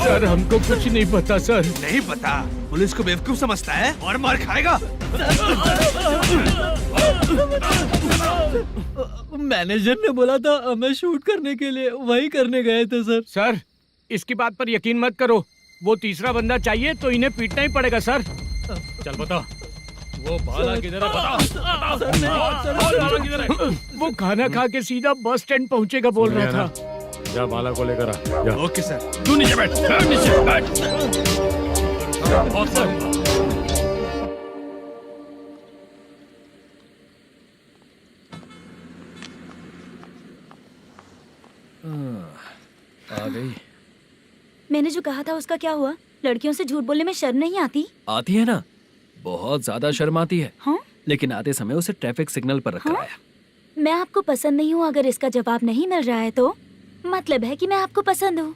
सर, हमको कुछ नहीं पता सर। नहीं पता? पुलिस को बेवकूफ समझता है और मार खाएगा। मैनेजर ने बोला था हमें शूट करने के लिए, वही करने गए थे सर। सर इसकी बात पर यकीन मत करो। वो तीसरा बंदा चाहिए तो इन्हें पीटना ही पड़ेगा सर। चल बता, वो बाला किधर है? बता। वो खाना खा के सीधा बस स्टैंड पहुंचेगा बोल रहा था। जा बाला को लेकर आ। जा। Okay sir. तू नीचे बैठ। नीचे बैठ। आ गई। मैंने जो कहा था उसका क्या हुआ? लड़कियों से झूठ बोलने में शर्म नहीं आती? आती है ना, बहुत ज्यादा शर्म आती है। हाँ? लेकिन आते समय उसे ट्रैफिक सिग्नल पर रखा हाँ? है। मैं आपको पसंद नहीं हूँ अगर इसका जवाब नहीं मिल रहा है तो मतलब है कि मैं आपको पसंद हूँ।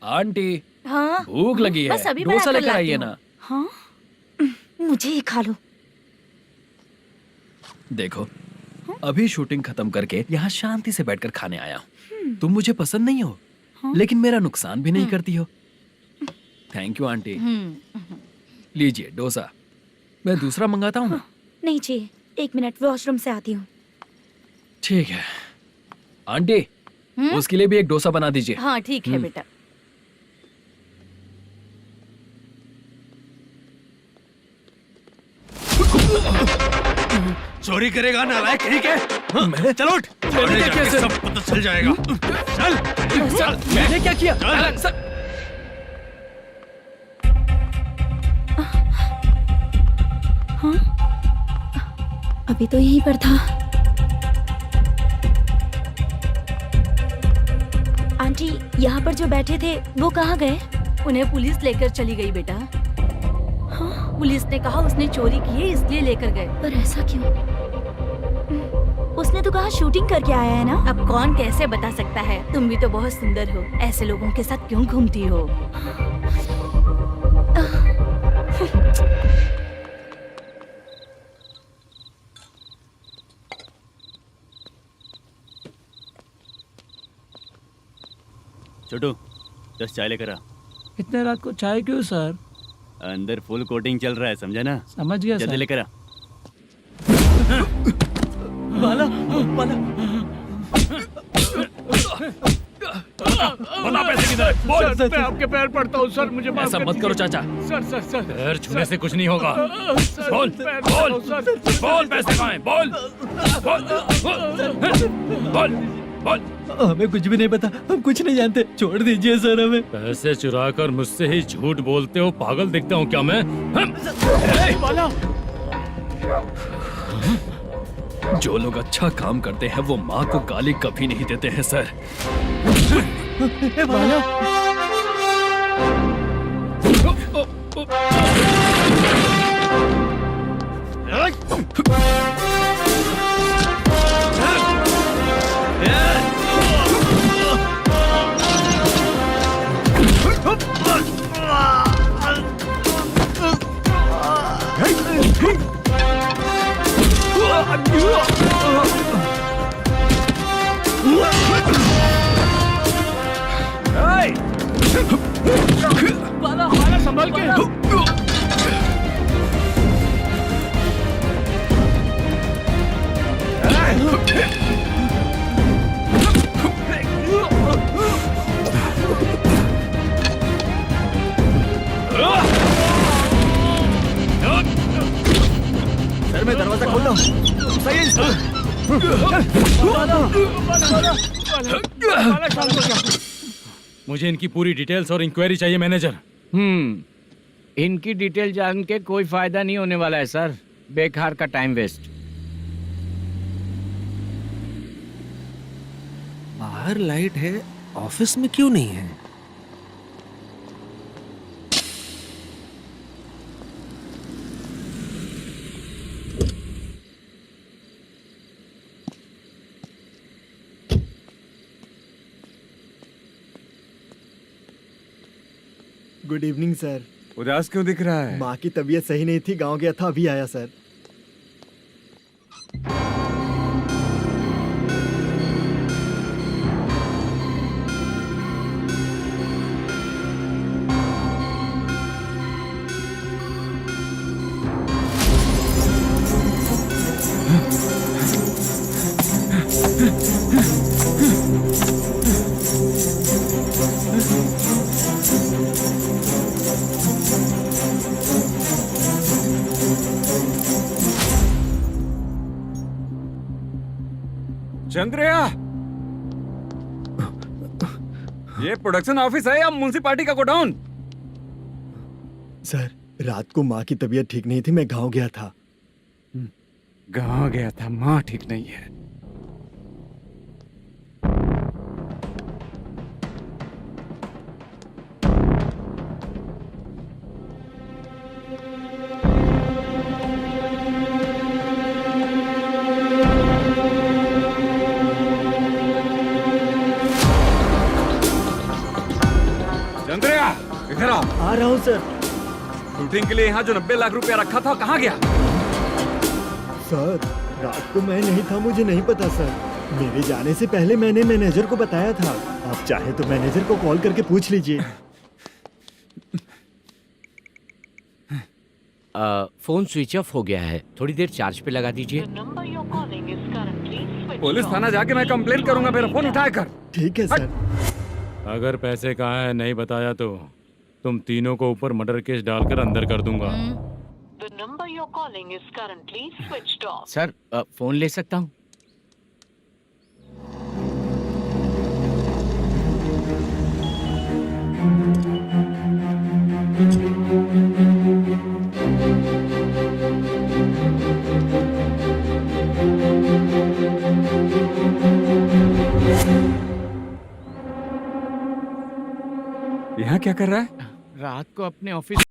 आंटी हाँ? भूख लगी है, बस अभी डोसा बनाकर लेकर लाती आइए हूँ। ना। हाँ? मुझे ही खा लो। देखो, अभी शूटिंग खत्म करके यहाँ शांति से बैठकर खाने आया हूँ। तुम मुझे पसंद नहीं हो, लेकिन मेरा नुकसान भी नहीं करती हो। Thank you aunty. लीजिए डोसा। मैं दूसरा मंगाता हूँ ना? नहीं चाहिए, 1 मिनट वॉशरूम से आती हूँ। ठीक है आंटी, उसके लिए भी एक डोसा बना दीजिए। हाँ ठीक है बेटा। चोरी करेगा नालायक, ठीक है? चलो उठ। मैंने क्या किया सर? सब पता चल जाएगा। चल। सर मैंने क्या किया? सर हाँ? अभी तो यहीं पर था। आंटी, यहाँ पर जो बैठे थे वो कहाँ गए? उन्हें पुलिस लेकर चली गई बेटा। हाँ? पुलिस ने कहा उसने चोरी की है इसलिए लेकर गए। पर ऐसा क्यों? उसने तो कहा शूटिंग करके आया है ना। अब कौन कैसे बता सकता है? तुम भी तो बहुत सुंदर हो, ऐसे लोगों के साथ क्यों घूमती हो? छोटू 10 चाय लेकर आ। इतने रात को चाय क्यों सर? अंदर फुल कोटिंग चल रहा है, समझा ना? समझ गया जल्दी सर। लेकर आ। बाला बाला बता पैसे किधर है? बोल। सर, मैं आपके पैर पड़ता हूँ सर, मुझे माफ ऐसा कर मत करो दीजिए। चाचा। सर सर सर पैर छूने से कुछ नहीं होगा। सर, बोल पैर बोल पड़ता हूँ, सर। बोल, पैसे कहाँ हैं? बोल बोल बोल बोल। हमें कुछ भी नहीं पता, हम कुछ नहीं जानते, छोड़ दीजिए सर हमें। पैसे चुरा कर मुझसे ही झूठ बोलते हो, पागल दिखता हूँ क्या मैं? जो लोग अच्छा काम करते हैं वो माँ को गाली कभी नहीं देते हैं सर। बाला बाला संभाल के। सर मैं दरवाजा खोलता हूँ। सही है सर। मुझे इनकी पूरी डिटेल्स और इंक्वायरी चाहिए मैनेजर। इनकी डिटेल जान के कोई फायदा नहीं होने वाला है सर, बेकार का टाइम वेस्ट। बाहर लाइट है, ऑफिस में क्यों नहीं है? Good evening sir. उदास क्यों दिख रहा है? माँ की तबीयत सही नहीं थी, गांव गया था, अभी आया सर। चंद्रया, ये प्रोडक्शन ऑफिस है या म्युनिसिपालिटी का गोडाउन? सर रात को माँ की तबीयत ठीक नहीं थी, मैं गांव गया था। गांव गया था, माँ ठीक नहीं है। चंद्रया इधर आओ। आ रहा हूँ सर। शूटिंग के लिए यहाँ जो 90 लाख रुपया रखा था कहाँ गया? सर रात को मैं नहीं था, मुझे नहीं पता सर। मेरे जाने से पहले मैंने मैनेजर को बताया था। आप चाहे तो मैनेजर को कॉल करके पूछ लीजिए। फोन स्विच ऑफ हो गया है, थोड़ी देर चार्ज पे लगा दीजिए। पुलिस थाना जाके मैं कंप्लेंट करूंगा, मेरा फोन उठाया कर। ठीक है सर। अगर पैसे कहाँ है नहीं बताया तो तुम तीनों को ऊपर मर्डर केस डालकर अंदर कर दूंगा। The number you're calling is currently switched off. Sir phone ले सकता हूँ? यहाँ क्या कर रहा है? रात को अपने ऑफिस